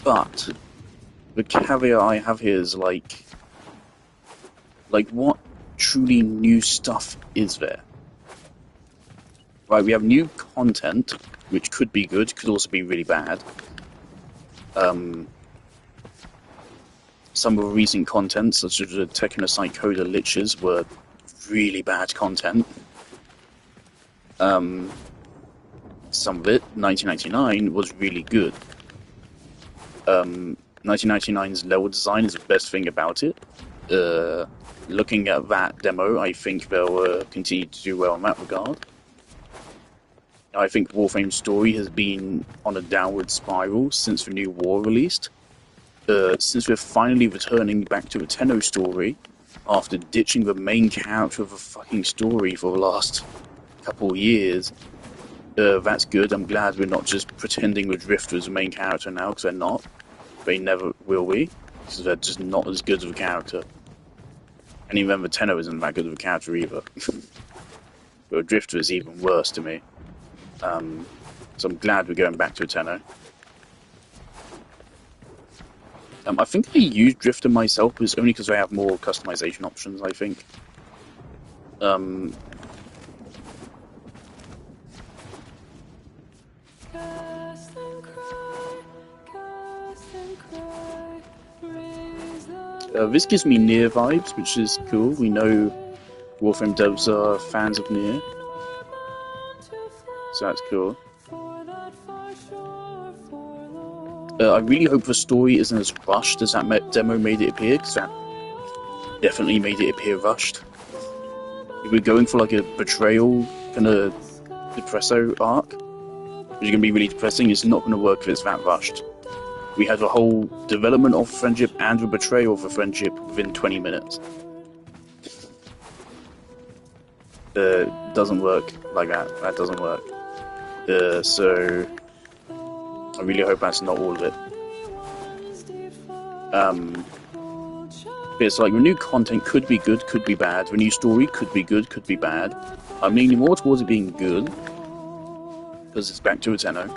but the caveat I have here is like what truly new stuff is there? Right, we have new content, which could be good, could also be really bad. Some of the recent content, such as the Technosite Coda Liches, were really bad content. Some of it, 1999, was really good. 1999's level design is the best thing about it. Looking at that demo, I think they'll continue to do well in that regard. I think Warframe's story has been on a downward spiral since the new war released. Since we're finally returning back to a Tenno story, after ditching the main character of a fucking story for the last couple of years, that's good. I'm glad we're not just pretending the Drifter is the main character now, because they're not. They never will be, because they're just not as good of a character. And even the Tenno isn't that good of a character either. But Drifter is even worse to me. So I'm glad we're going back to a Tenno. I think I use Drifter myself, but it's only because I have more customization options, I think. This gives me Nier vibes, which is cool. We know Warframe devs are fans of Nier, so that's cool. I really hope the story isn't as rushed as that demo made it appear, because that definitely made it appear rushed. If we're going for like a betrayal kind of depresso arc, which is going to be really depressing, it's not going to work if it's that rushed. We had a whole development of friendship and a betrayal of a friendship within 20 minutes. Doesn't work like that. That doesn't work. So I really hope that's not all of it. It's like the new content could be good, could be bad. The new story could be good, could be bad. I'm leaning more towards it being good, because it's back to a Tenno.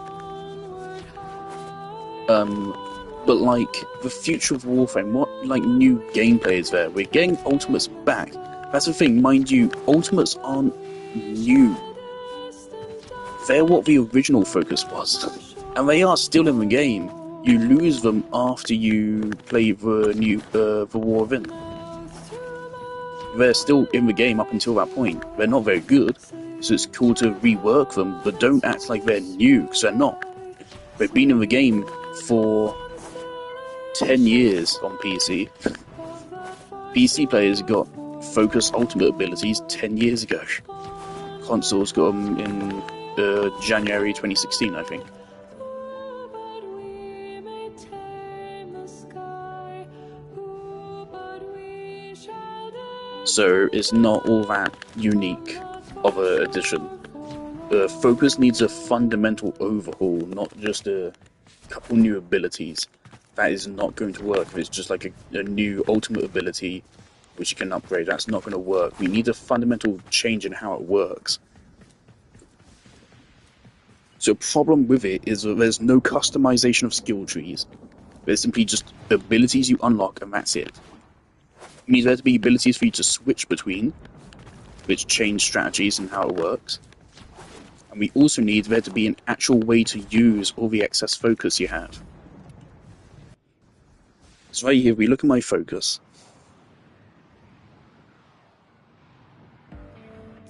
But like the future of Warframe, what like new gameplay is there? We're getting Ultimates back. That's the thing, mind you, Ultimates aren't new. They're what the original focus was, and they are still in the game. You lose them after you play the War Within. They're still in the game up until that point. They're not very good, so it's cool to rework them, but don't act like they're new, because they're not. They've been in the game for 10 years on PC. PC players got Focus Ultimate abilities 10 years ago. Consoles got them in January 2016, I think. So it's not all that unique of an addition. Focus needs a fundamental overhaul, not just a couple new abilities. That is not going to work if it's just like a new ultimate ability which you can upgrade. That's not going to work. We need a fundamental change in how it works. So the problem with it is that there's no customization of skill trees. There's simply just abilities you unlock, and that's it. It means there to be abilities for you to switch between, which change strategies and how it works. And we also need there to be an actual way to use all the excess focus you have. So right here, we look at my focus.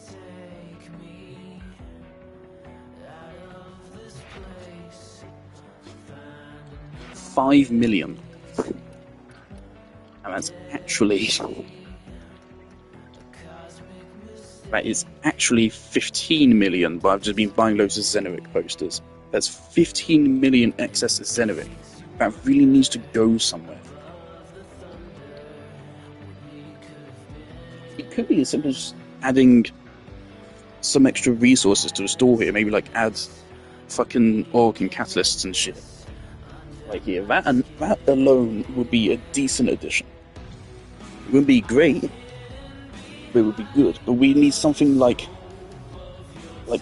Take me out of this place. 5 million. And that's actually... That is actually 15 million, but I've just been buying loads of Xeneric posters. That's 15 million excess Xeneric. That really needs to go somewhere. It could be as simple as adding some extra resources to the store here. Maybe like add fucking orc and catalysts and shit. Like here, that alone would be a decent addition. It wouldn't be great, but it would be good. But we need something like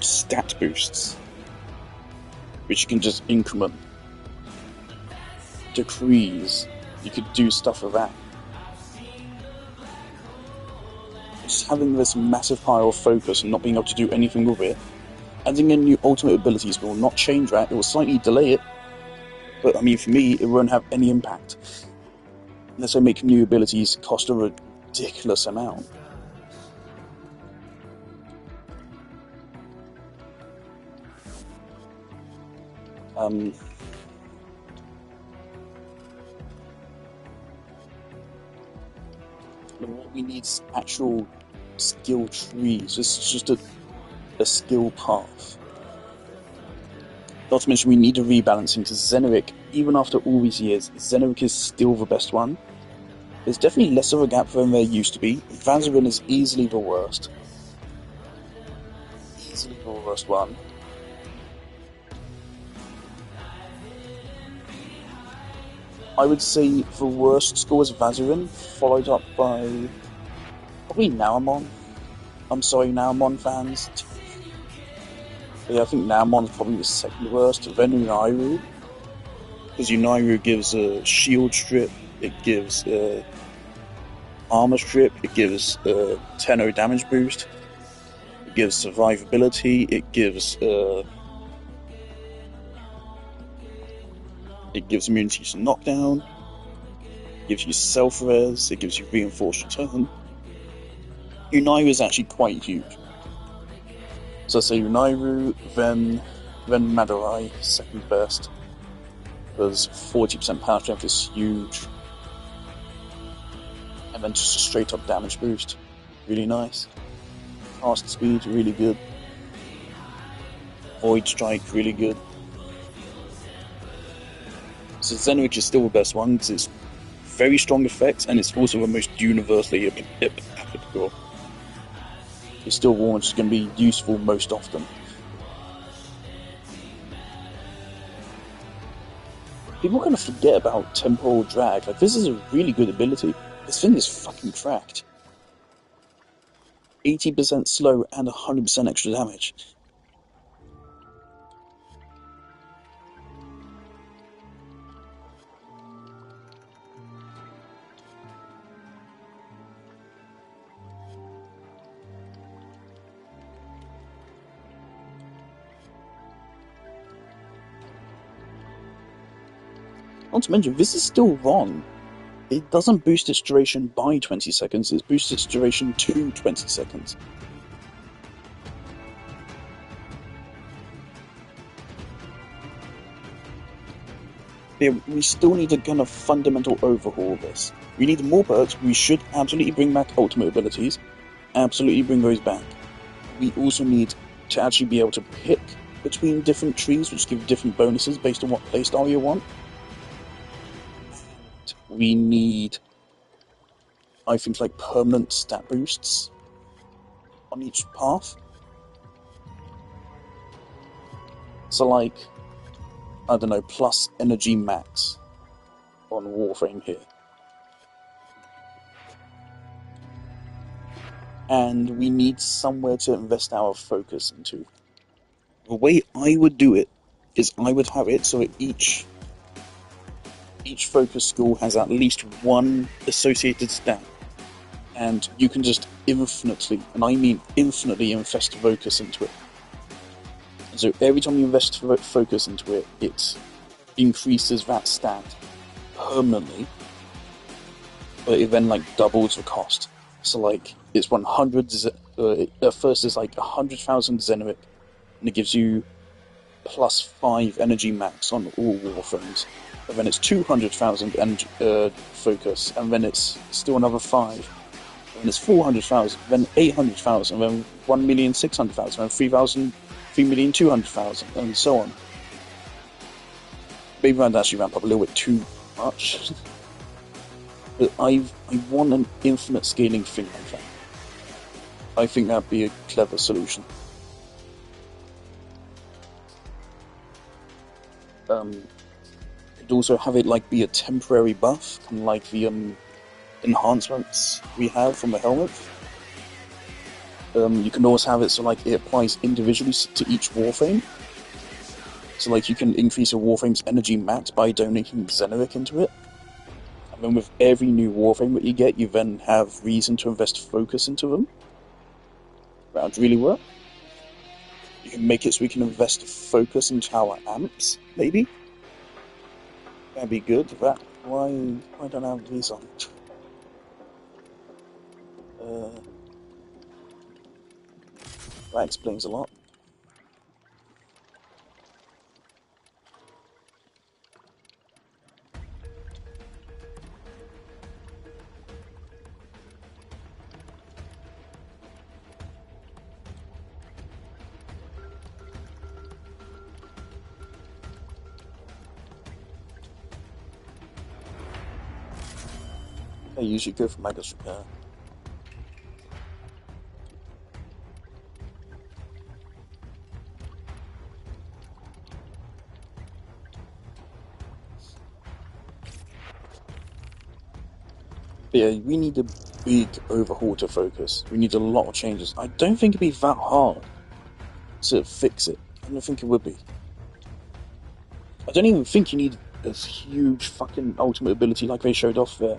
stat boosts, which you can just increment. Decrees, you could do stuff with that. Just having this massive pile of focus and not being able to do anything with it. Adding in new ultimate abilities will not change that, it will slightly delay it. But I mean, for me, it won't have any impact. Unless I make new abilities cost a ridiculous amount. What we need is actual skill trees. It's just a skill path. Not to mention we need a rebalancing, because Xeneric, even after all these years, Xeneric is still the best one. There's definitely less of a gap than there used to be. Vazarin is easily the worst. Easily the worst one. I would say the worst score is Vazarin, followed up by probably Naumon. I'm sorry, Naumon fans. Yeah, I think Naumon's probably the second worst, then Unairu. Because Unairu gives a shield strip, it gives armor strip, it gives Tenno damage boost, it gives survivability, it gives immunity to knockdown, it gives you self-res, it gives you reinforced return. Unairu is actually quite huge. So I say Unairu, then Madurai, second best. Because 40% power strength is huge. And then just a straight up damage boost. Really nice. Cast speed, really good. Void Strike, really good. So Xeneric is still the best one, because it's very strong effects, and it's also the most universally applicable. It's still one which is going to be useful most often. People kind of forget about Temporal Drag. Like, this is a really good ability. This thing is fucking cracked. 80% slow and 100% extra damage. Not to mention, this is still wrong. It doesn't boost its duration by 20 seconds, it boosts its duration to 20 seconds. Yeah, we still need a kind of fundamental overhaul of this. We need more perks, we should absolutely bring back ultimate abilities, absolutely bring those back. We also need to actually be able to pick between different trees, which give different bonuses based on what playstyle you want. We need, I think, like permanent stat boosts on each path. So like, I don't know, plus energy max on Warframe here. And we need somewhere to invest our focus into. The way I would do it is I would have it so each focus school has at least one associated stat, and you can just infinitely, and I mean infinitely, invest focus into it. And so every time you invest focus into it, it increases that stat permanently, but it then like doubles the cost. So like it's 100. First is like 100,000 Zenrip, and it gives you plus 5 energy max on all warframes. And then it's 200,000 focus, and then it's still another 5. And then it's 400,000, then 800,000, then 1,600,000, then 3,000, 3,200,000, and so on. Maybe I'd actually ramp up a little bit too much. But I want an infinite scaling thing like that. I think that'd be a clever solution. Could also have it like be a temporary buff, kind of like the enhancements we have from the helmet. You can also have it so like it applies individually to each warframe. So like you can increase a warframe's energy max by donating Zenrip into it. And then with every new warframe that you get, you then have reason to invest focus into them. That would really work. You can make it so we can invest focus into our amps, maybe. That'd be good. Why don't I have these on? That explains a lot. I usually go for Magus Repair. But yeah, we need a big overhaul to focus. We need a lot of changes. I don't think it'd be that hard to fix it. I don't think it would be. I don't even think you need a huge fucking ultimate ability like they showed off there.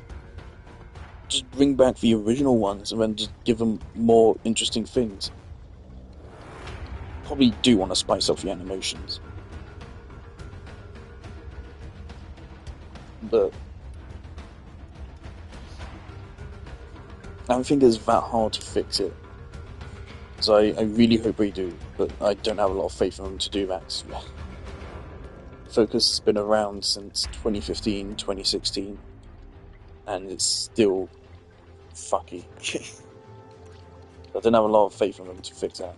Just bring back the original ones and then just give them more interesting things. Probably do want to spice up the animations. But I don't think it's that hard to fix it. So I really hope they do, but I don't have a lot of faith in them to do that. Focus has been around since 2015, 2016, and it's still fucky. I don't have a lot of faith in them to fix that.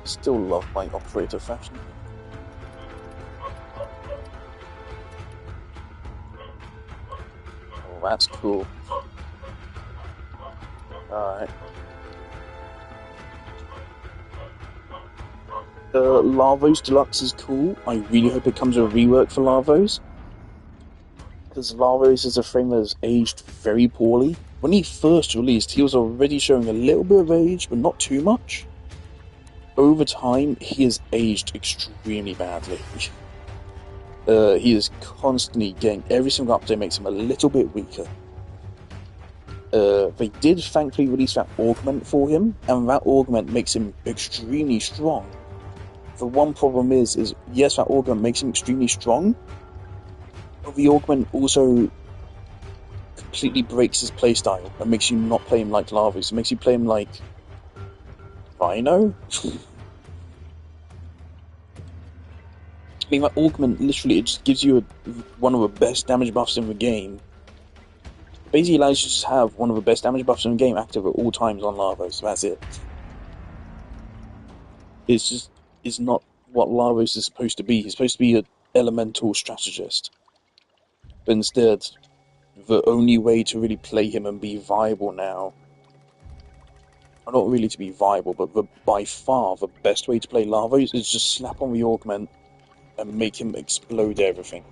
Still love my operator fashion. Oh, that's cool. Alright. Larvos Deluxe is cool. I really hope it comes with a rework for Larvos. Because Larvos is a frame that has aged very poorly. When he first released, he was already showing a little bit of age, but not too much. Over time, he has aged extremely badly. He is constantly getting... Every single update makes him a little bit weaker. They did thankfully release that augment for him, and that augment makes him extremely strong. The one problem is yes, that augment makes him extremely strong, but the augment also completely breaks his playstyle and makes you not play him like Larvos. It makes you play him like... Rhino? I mean, that augment, literally, it just gives you one of the best damage buffs in the game. Basically allows you to just have one of the best damage buffs in the game active at all times on Larvos. That's it. It's not what Larvos is supposed to be. He's supposed to be elemental strategist. But instead, the only way to really play him and be viable now, or not really to be viable, but by far the best way to play Lava is just slap on the augment and make him explode everything.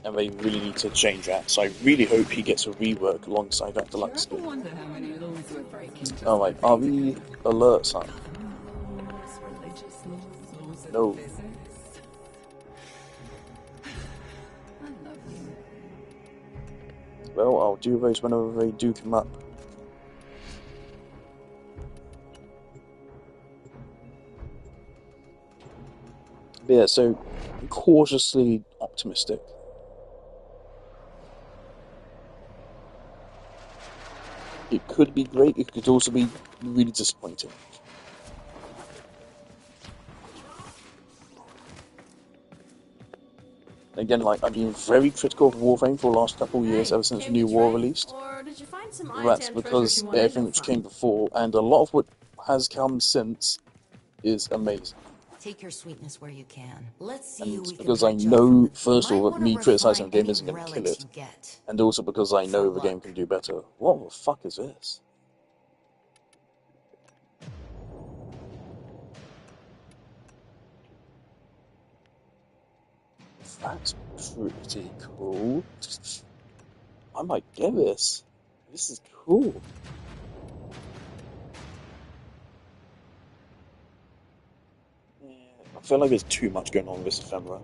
And they really need to change that. So I really hope he gets a rework alongside that deluxe skin. Oh my, are the alerts up? No. Well, I'll do those whenever they do come up. But yeah, so cautiously optimistic. It could be great, it could also be really disappointing. Again, like, I've been very critical of Warframe for the last couple of years, ever since the new war released. That's because everything which came before, and a lot of what has come since, is amazing. Take your sweetness where you can. Let's see And who we because can I patch know, up. first of all, Might that me wanna criticizing the refine game isn't any going to kill relics it. you get. And also because I know For the luck. game can do better. What the fuck is this? That's pretty cool. I might get this. This is cool. Yeah, I feel like there's too much going on with this ephemera.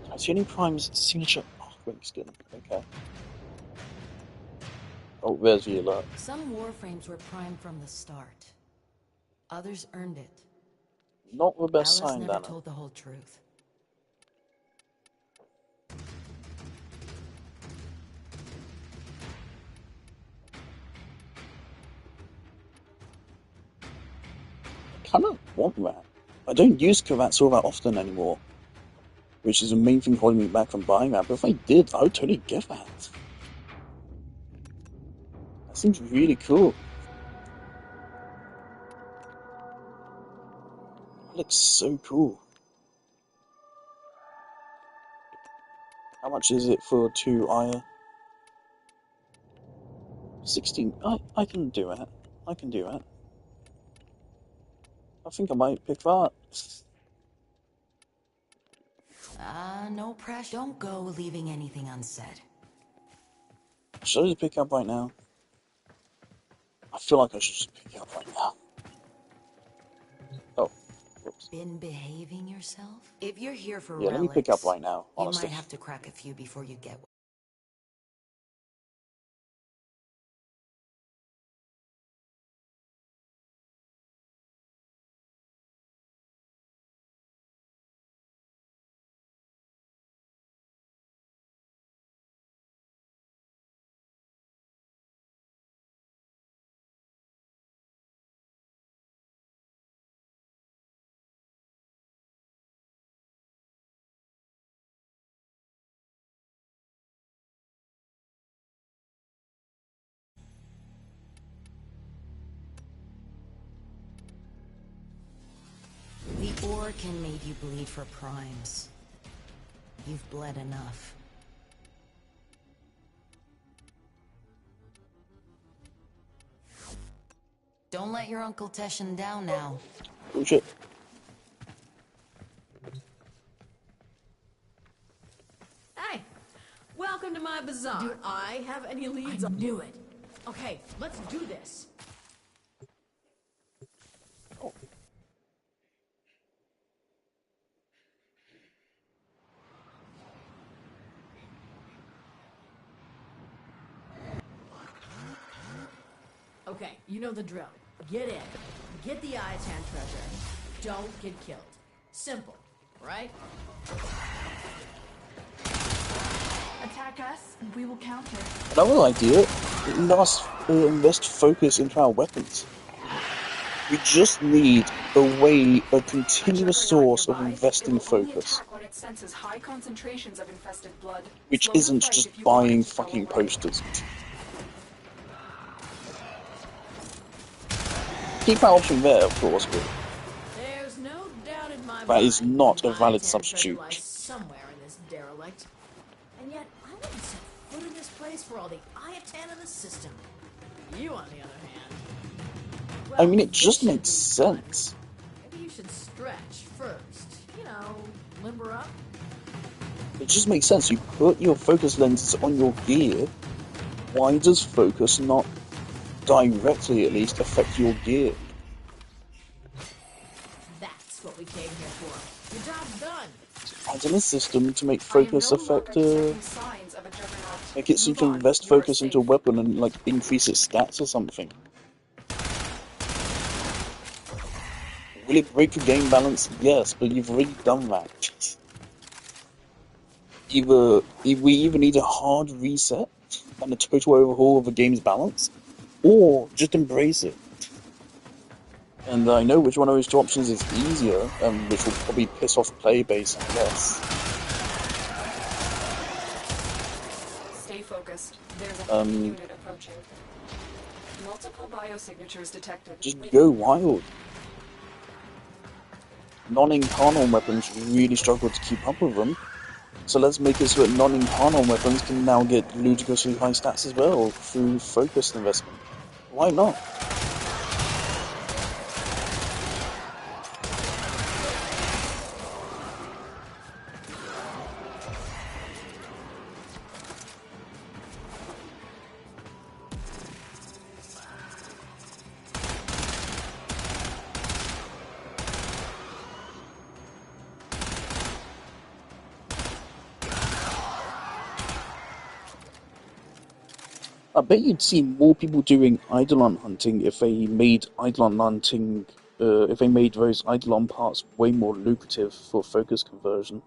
Titanium Prime's signature Arcwing skin. Okay. Oh, there's the alert. Some warframes were primed from the start. Others earned it. Not the best Alice sign, never Dana. told the whole truth. I kind of want that. I don't use Kravats all that often anymore, which is the main thing holding me back from buying that. But if I did, I would totally get that. That seems really cool. That looks so cool. How much is it for 2 Aya? 16. I can do that. I can do that. I think I might pick that. No pressure. Don't go leaving anything unsaid. Should I just pick up right now? I feel like I should just pick up right now. Oh, whoops. Been behaving yourself? If you're here for Yeah, relics, let me pick up right now, you honestly. might have to crack a few before you get one. The ore can make you bleed for primes. You've bled enough. Don't let your Uncle Teshin down now. Oh shit. Hey, welcome to my bazaar. Do I have any leads? I knew it. Okay, let's do this. Okay, you know the drill. Get in, get the Ayatan treasure, don't get killed. Simple, right? Attack us, and we will counter. Another idea, invest focus into our weapons. We just need a continuous source of investing focus. that senses high concentrations of infested blood. Which Slow the isn't fight just if you want buying it to go fucking away. posters. Keep that option there, of course, but There's no doubt in my that mind is not the a valid Iatan treasure substitute. lies somewhere in this derelict. And yet, I wouldn't set foot in this place for all the Iatan in the system. You, on the other hand... Well, I mean, it this just should makes be fun. sense. Maybe you should stretch first. You know, limber up. It just makes sense. You put your focus lenses on your gear. Why does focus not directly, at least, affect your gear? That's what we came here for. Your job's done. Add in a system to make I am focus no affect, longer detecting signs of a juggernaut. make it so you Move can on. invest You are focus into a safe. weapon and, like, increase its stats or something. Will it break the game balance? Yes, but you've already done that. We either need a hard reset and a total overhaul of the game's balance, or just embrace it. And I know which one of those two options is easier, which will probably piss off play base less. Stay focused. There's a heavy unit approaching. Multiple biosignatures detected. Just go wild. Non-incarnate weapons really struggle to keep up with them, so let's make it so that non-incarnate weapons can now get ludicrously high stats as well through focused investment. Why not? I bet you'd see more people doing Eidolon hunting if they made Eidolon hunting, if they made those Eidolon parts way more lucrative for focus conversion.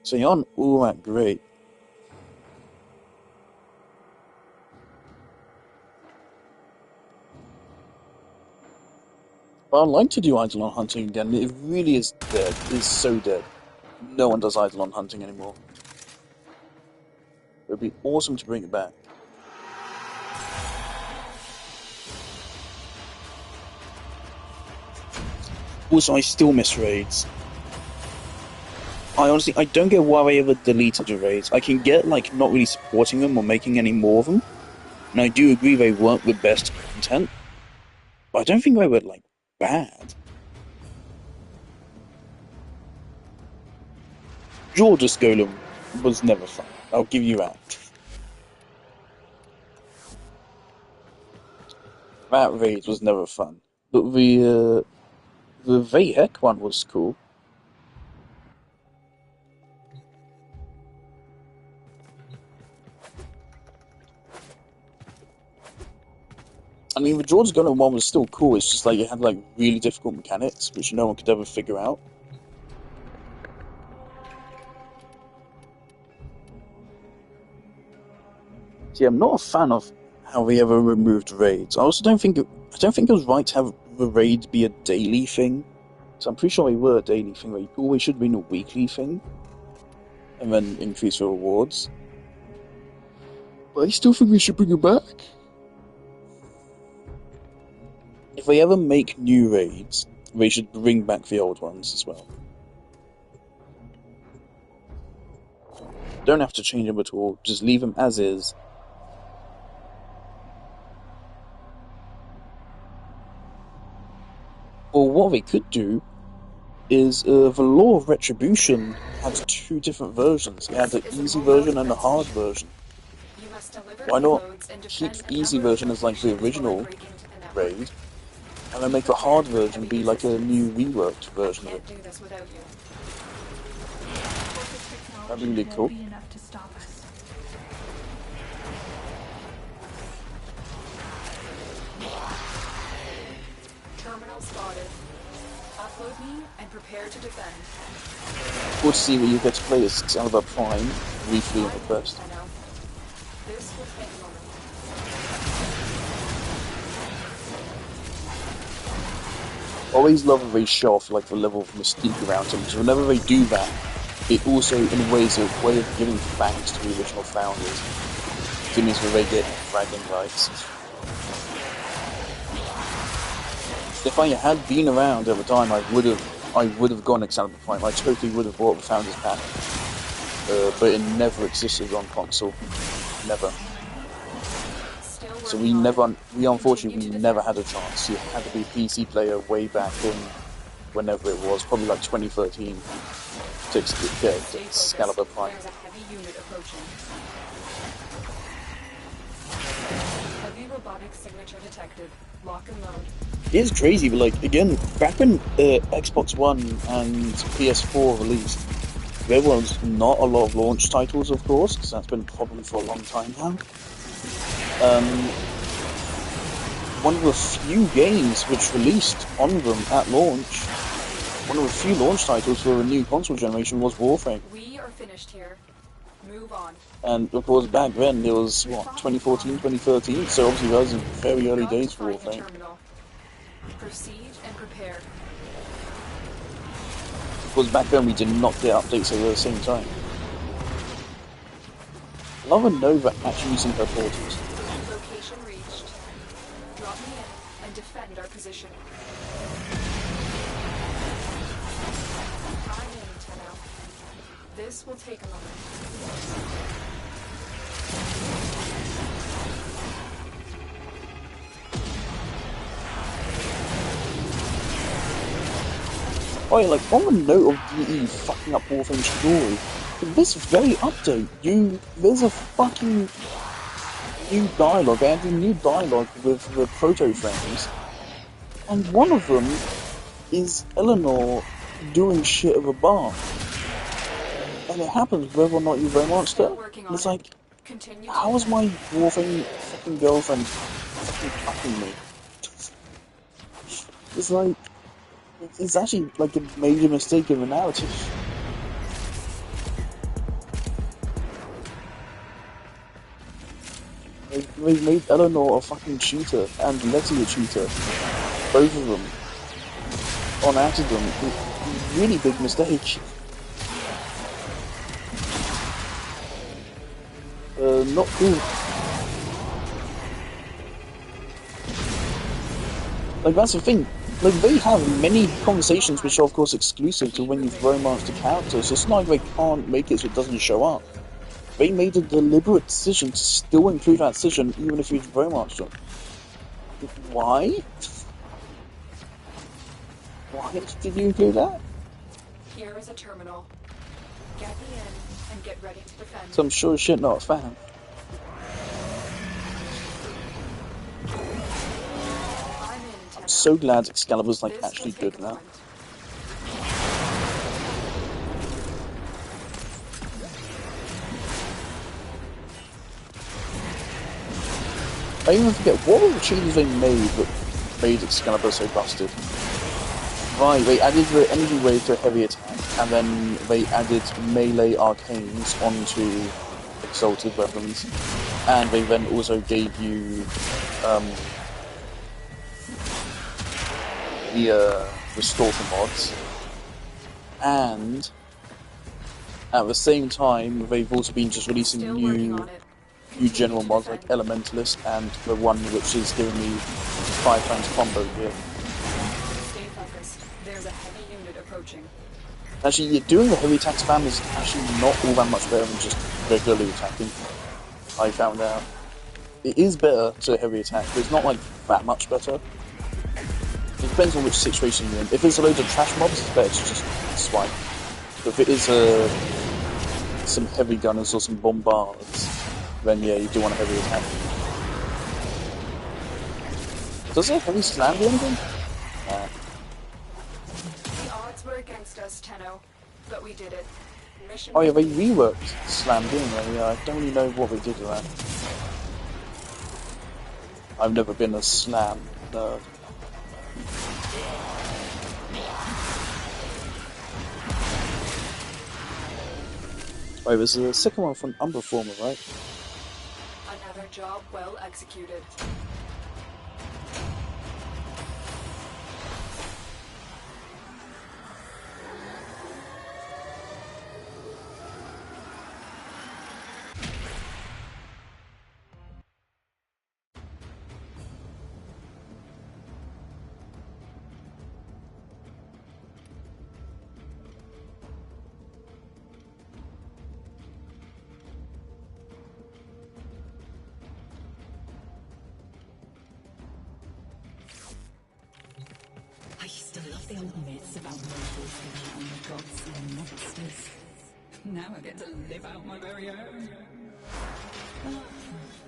So they aren't all that great. But I'd like to do Eidolon hunting again. It really is dead. It's so dead. No one does Eidolon hunting anymore. It would be awesome to bring it back. Also, I still miss raids. I don't get why they ever deleted the raids. I can get, like, not really supporting them or making any more of them. And I do agree they weren't the best content. But I don't think they were, like, bad. George's Golem was never fun. I'll give you that. That raid was never fun. But the Vayhek one was cool. I mean, the George's Golem one was still cool. It's just like it had like really difficult mechanics, which no one could ever figure out. See, I'm not a fan of how they ever removed raids. I also don't think it was right to have the raid be a daily thing. So I'm pretty sure they were a daily thing. They always should have been a weekly thing, and then increase the rewards. But I still think we should bring it back. If they ever make new raids, they should bring back the old ones as well. Don't have to change them at all. Just leave them as is. Or what they could do is the Law of Retribution had two different versions. It had the easy version and the hard version. Why not keep the easy version as like the original raid, and then make the hard version be like a new reworked version of it? That'd be really cool. Terminal spotted. Upload me and prepare to defend. We'll see that you get to play as Excalibur Prime briefly on the quest. I know. This will take a moment. always love if they show off like the level of mystique around them. So whenever they do that, it also in a way is a way of giving thanks to the original founders. It means that they get bragging rights. If I had been around at the time, I would have gone Excalibur Prime. I totally would have bought the Founders Pack, but it never existed on console, never. So we unfortunately never had a chance. You had to be a PC player way back in whenever it was, probably like 2013, to get Excalibur Prime. There's a heavy unit approaching. Heavy robotic signature detected. Lock and load. It is crazy, but like again, back when Xbox One and PS4 released, there was not a lot of launch titles, of course, because that's been a problem for a long time now. One of the few games which released on them at launch, one of the few launch titles for a new console generation was Warframe. We are finished here. Move on. And of course back then it was, what, 2014, 2013, so obviously that was in very early days for Warframe. Proceed and prepare. Because back then we did not get updates at the same time. Love and Nova actually using her portals. Location reached. Drop me in and defend our position. I'm in, Tenno. This will take a moment. Oh yeah, like, on the note of DE fucking up Warframe's story, this very update, there's a fucking new dialogue, they added new dialogue with the proto-frames, and one of them is Eleanor doing shit of a bar. And it happens whether or not you're a monster. And it's like, how is my Warframe fucking girlfriend fucking fucking me? It's like, it's actually like a major mistake in the narrative. They've made Eleanor a fucking cheater and Letty a cheater. Both of them. On accident. Really big mistake. Not cool. Like, that's the thing. Like, they have many conversations which are, of course, exclusive to when you've romanced a character, so it's not like they can't make it so it doesn't show up. They made a deliberate decision to still include that decision, even if you've romanced them. Why? Why did you include that? Here is a terminal. Get me in and get ready to defend. So I'm sure as shit not a fan. I'm so glad Excalibur's like actually good now. I even forget, what were the changes they made that made Excalibur so busted? Right, they added the energy wave to a heavy attack, and then they added melee arcanes onto exalted weapons, and they then also gave you the Stalker mods, and at the same time they've also been just releasing new general mods like Elementalist and the one which is giving me 5 times combo here. Stay focused. There's a heavy unit approaching. Actually, doing the heavy attack spam is actually not all that much better than just regularly attacking. I found out. It is better to heavy attack, but it's not like that much better. It depends on which situation you're in. If it's a load of trash mobs, it's better to just swipe. But if it is some heavy gunners or some bombards, then yeah, you do want a heavy attack. Does a heavy slam do anything? The odds were against us, Tenno, but we did it. Mission. Oh yeah, they reworked slam, didn't they? Yeah, I don't really know what they did with that. I've never been a slam nerd. Wait, there's a second one from Umbra Former, right? Another job well executed. told myths about mortals getting on the gods and monsters. Now I get to live out my very own. Oh,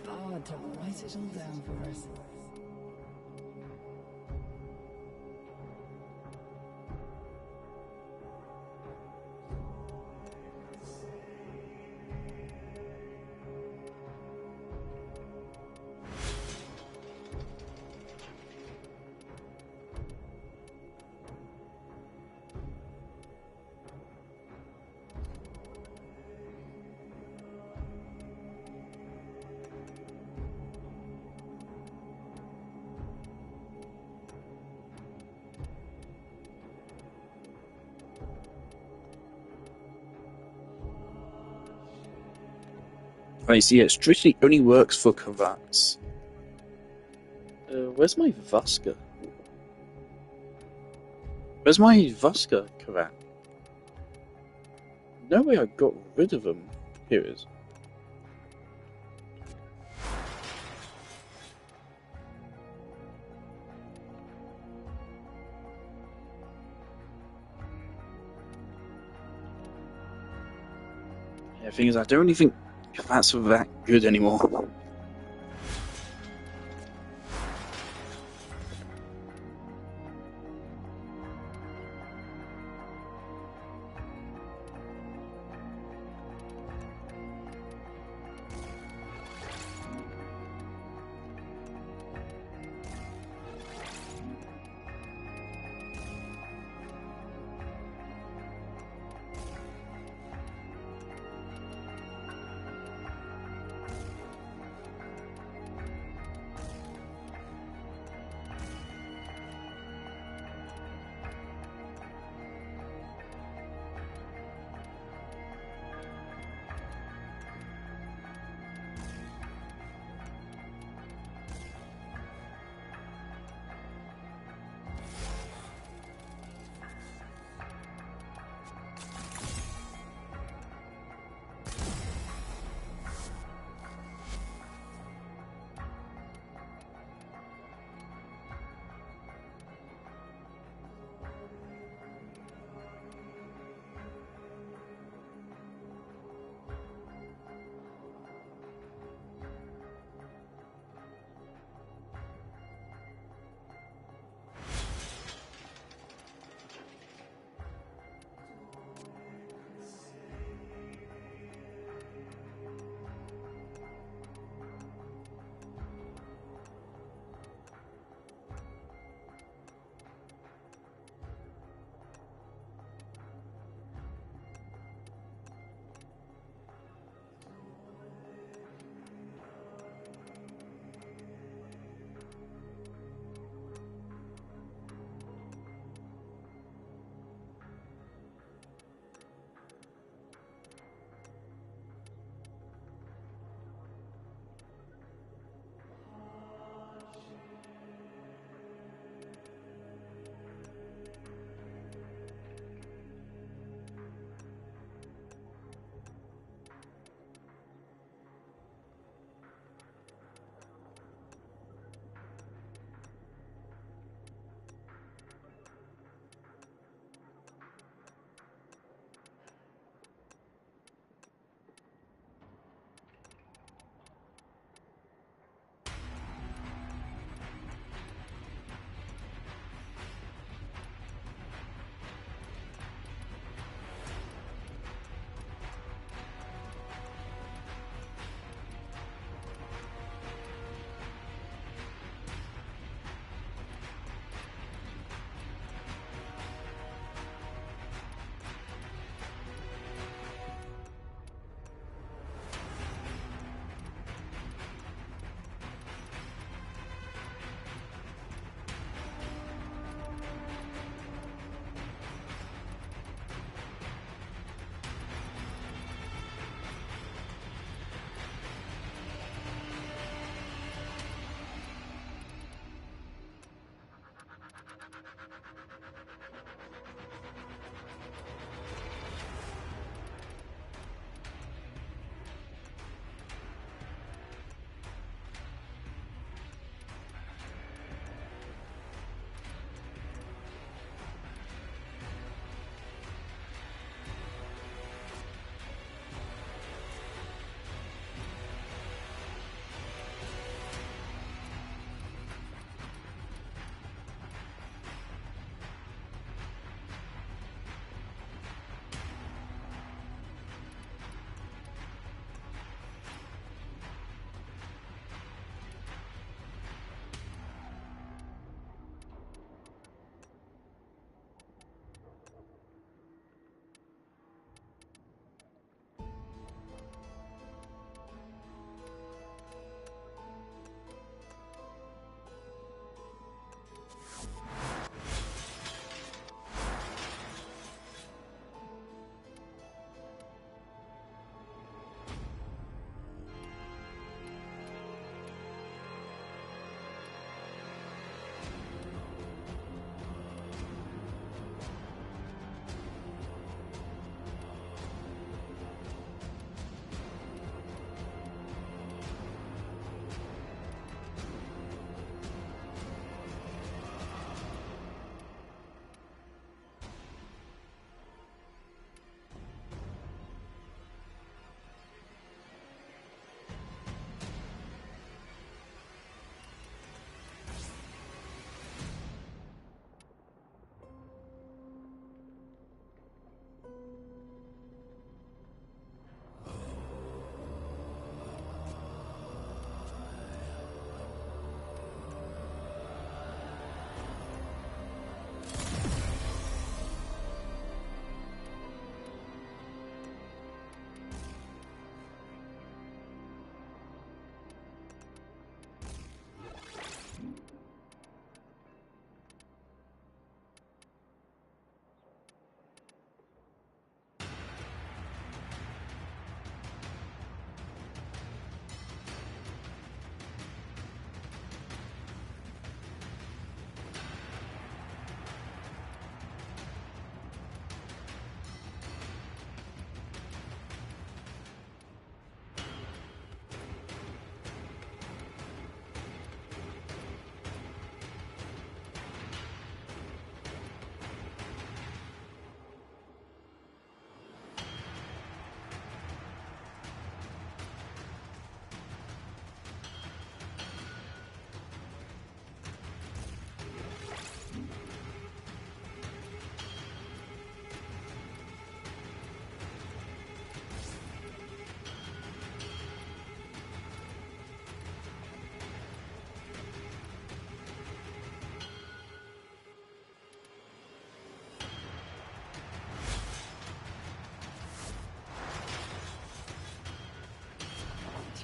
Bard to write it all down for us. I see, it strictly only works for Kravats. Where's my Vaska? Where's my Vaska Kavat? No way I got rid of him. Here it is. Yeah, the thing is, I don't really think Kravats are that good anymore.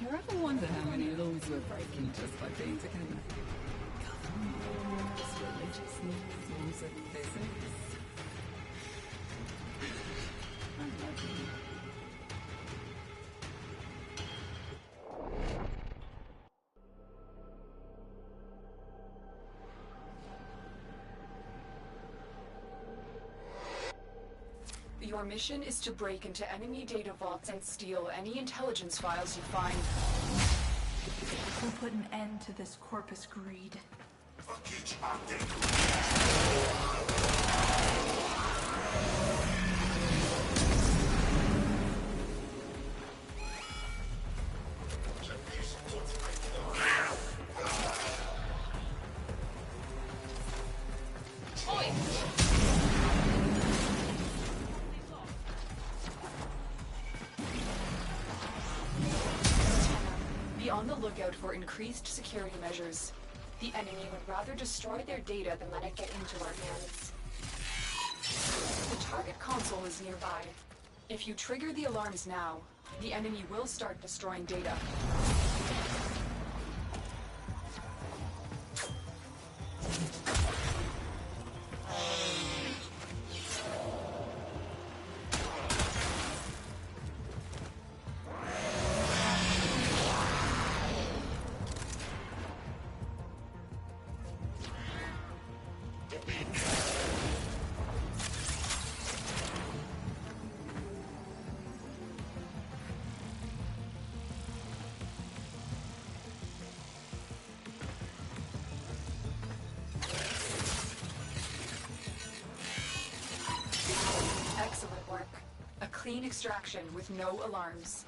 Do you ever wonder how many laws we're breaking just by being together? Government laws, religious laws, laws of physics. I love you. Your mission is to break into enemy data vaults and steal any intelligence files you find. We'll put an end to this corpus greed. Be on the lookout for increased security measures. The enemy would rather destroy their data than let it get into our hands. The target console is nearby. If you trigger the alarms now, the enemy will start destroying data. Excellent work. A clean extraction with no alarms.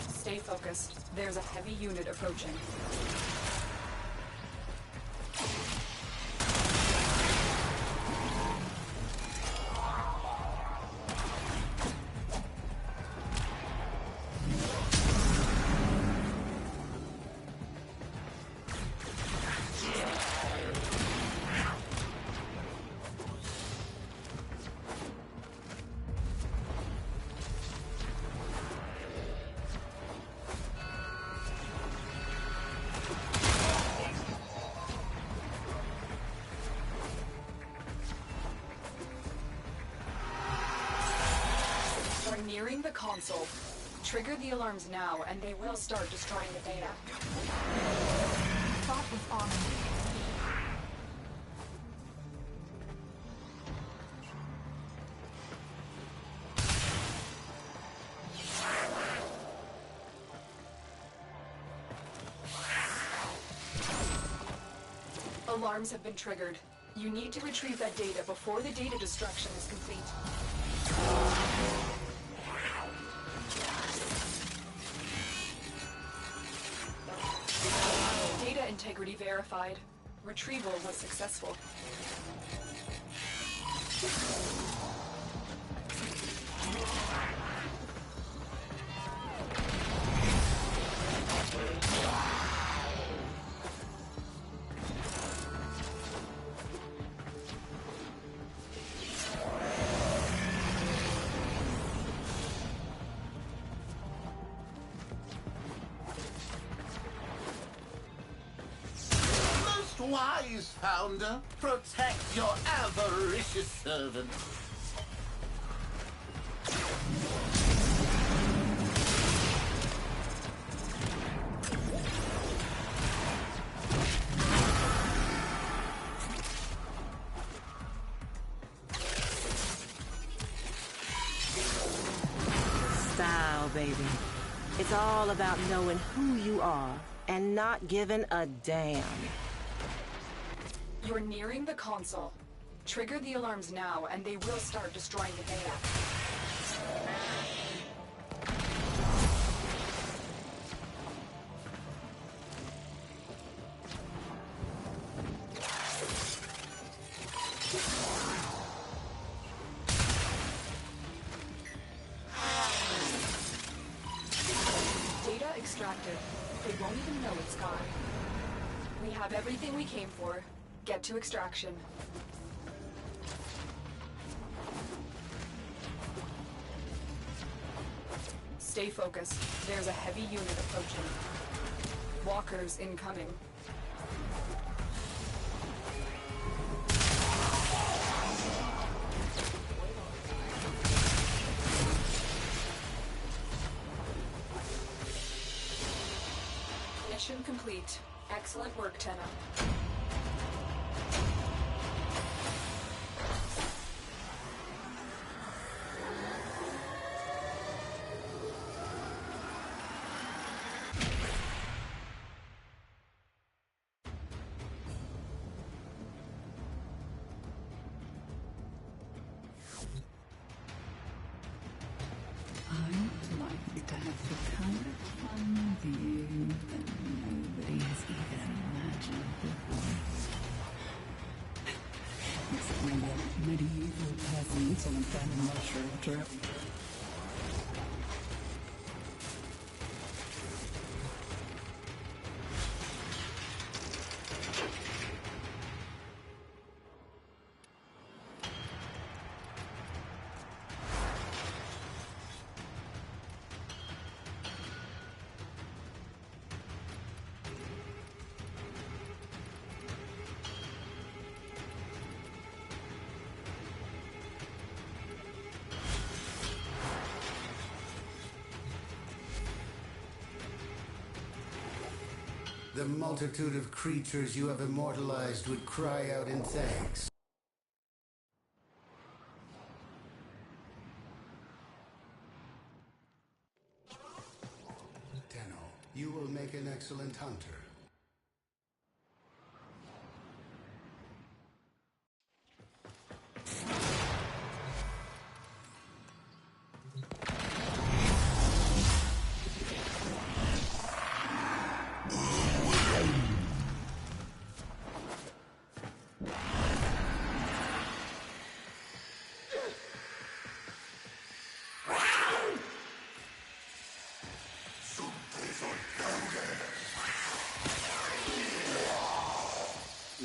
Stay focused. There's a heavy unit approaching. We're nearing the console. Trigger the alarms now, and they will start destroying the data. Thought was on me. Alarms have been triggered. You need to retrieve that data before the data destruction is complete. Data integrity verified. Retrieval was successful. Wise founder, protect your avaricious servants. Style, baby. It's all about knowing who you are and not giving a damn. You're nearing the console. Trigger the alarms now, and they will start destroying the data. Data distracted. They won't even know it's gone. We have everything we came for. Get to extraction. Stay focused. There's a heavy unit approaching. Walkers incoming. Mission complete. Excellent work, Tenna. I'd like to have the kind of fun with you that nobody has even imagined before. Except maybe a medieval peasant on a Ben mushroom trip. The multitude of creatures you have immortalized would cry out in thanks. Tenno, you will make an excellent hunter.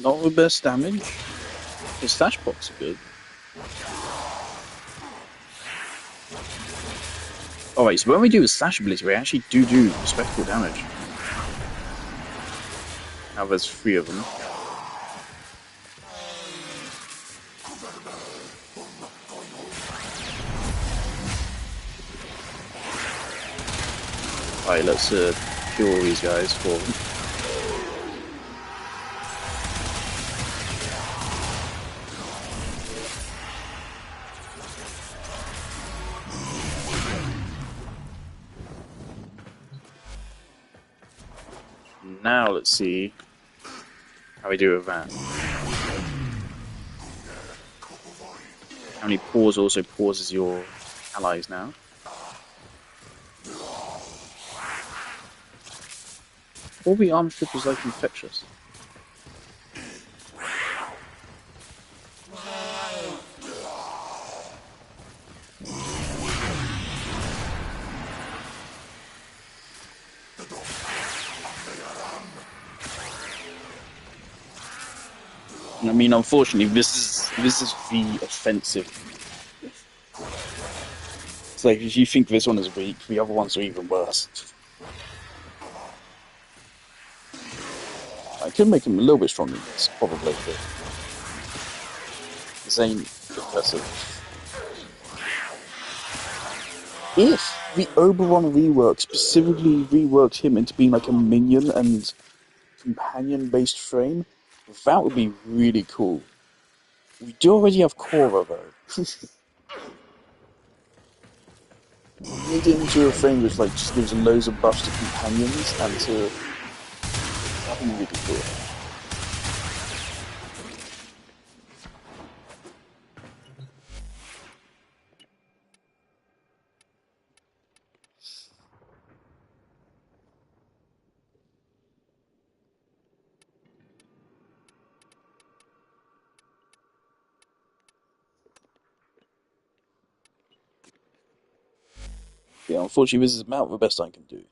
Not the best damage. His slash pots are good. Alright, so when we do his slash ability, we actually do respectable damage. Now there's 3 of them. Alright, let's kill all these guys for them. Now let's see how we do with that. How many paws also pauses your allies now? All the arm strippers like infectious. I mean, unfortunately, this is the offensive. It's like if you think this one is weak, the other ones are even worse. I could make him a little bit stronger than this, probably, but this ain't impressive. If the Oberon rework specifically reworked him into being like a minion and companion-based frame, that would be really cool. We do already have Korra, though. We need it into a frame which like just gives loads of buffs to companions and to... That'd be really cool. Yeah, unfortunately, this is about the best I can do.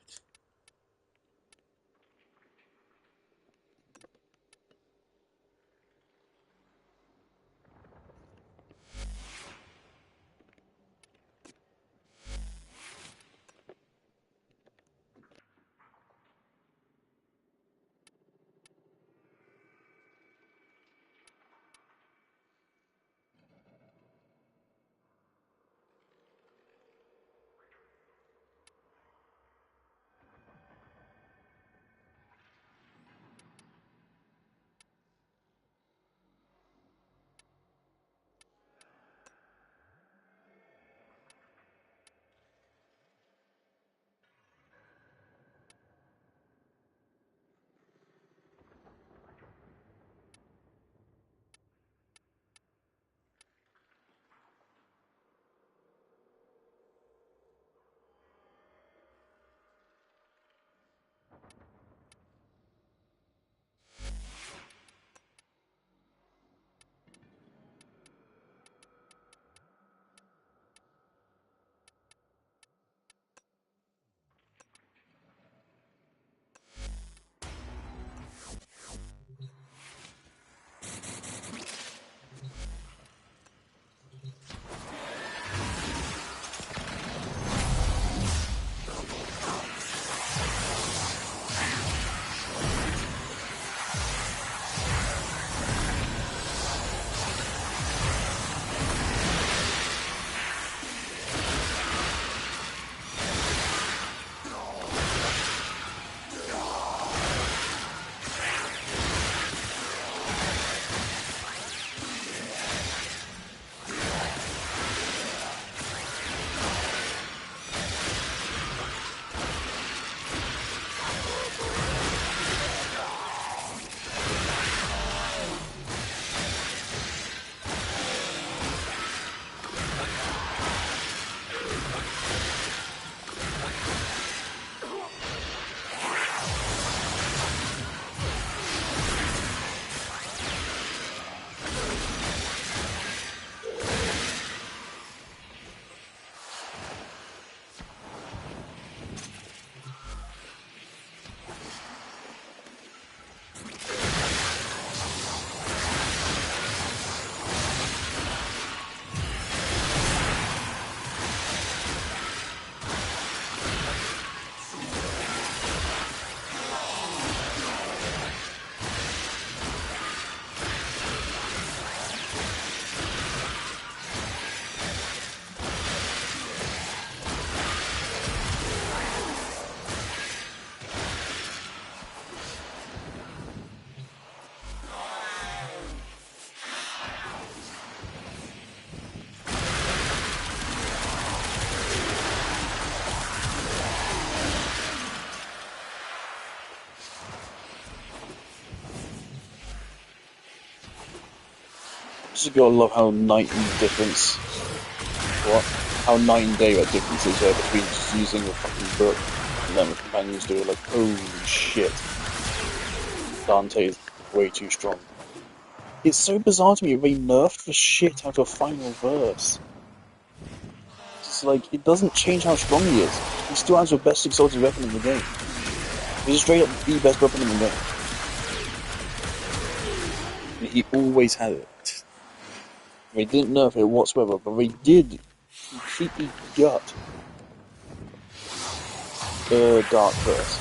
just gotta love how night and difference. What? How night and day that difference is there between just using a fucking book and then the companions do it. Like, holy shit. Dante is way too strong. It's so bizarre to me they nerfed the shit out of final verse. It's like, it doesn't change how strong he is. He still has the best exalted weapon in the game. He's straight up the best weapon in the game. And he always had it. They didn't nerf it whatsoever, but they did completely gut the Dark Verse.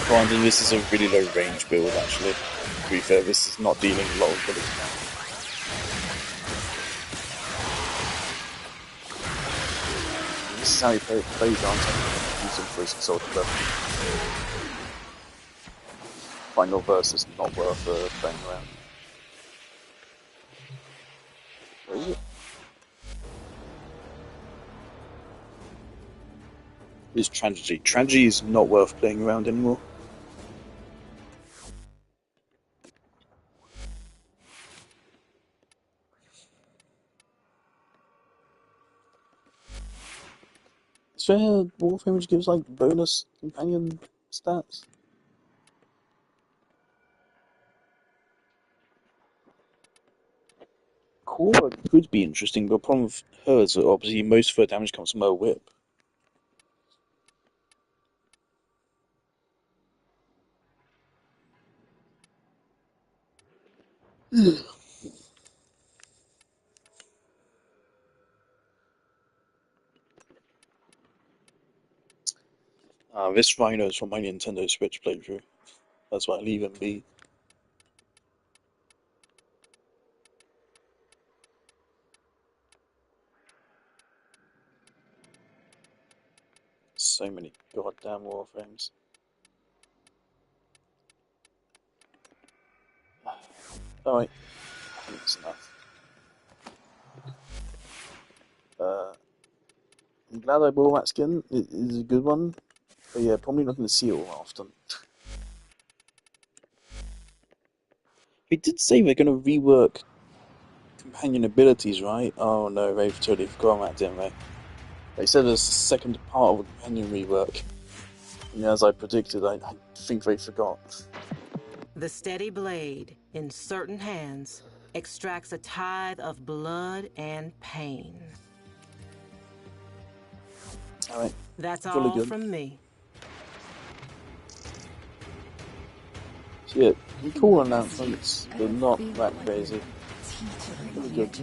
Granted, this is a really low range build actually. To be fair, this is not dealing a lot of bullets now. This is how he plays Dante. Use him for his exalted weapon. Final verse is not worth playing around. Where is it? It's Tragedy. Tragedy is not worth playing around anymore. Is there Warframe which gives like bonus companion stats? Cora could be interesting, but the problem with her is that obviously most of her damage comes from her whip. This Rhino is from my Nintendo Switch playthrough. That's why I leave him be. So many goddamn Warframes. Alright, I think that's enough. I'm glad I bought that skin. It is a good one. But yeah, probably not going to see it all often. They did say they're going to rework companion abilities, right? Oh no, they've totally forgotten that, didn't they? They said there's a second part of a companion rework. And as I predicted, I think they forgot. The steady blade, in certain hands, extracts a tithe of blood and pain. Alright. That's Jolly all good. from me. So yeah, cool announcements, but not that crazy. Really good.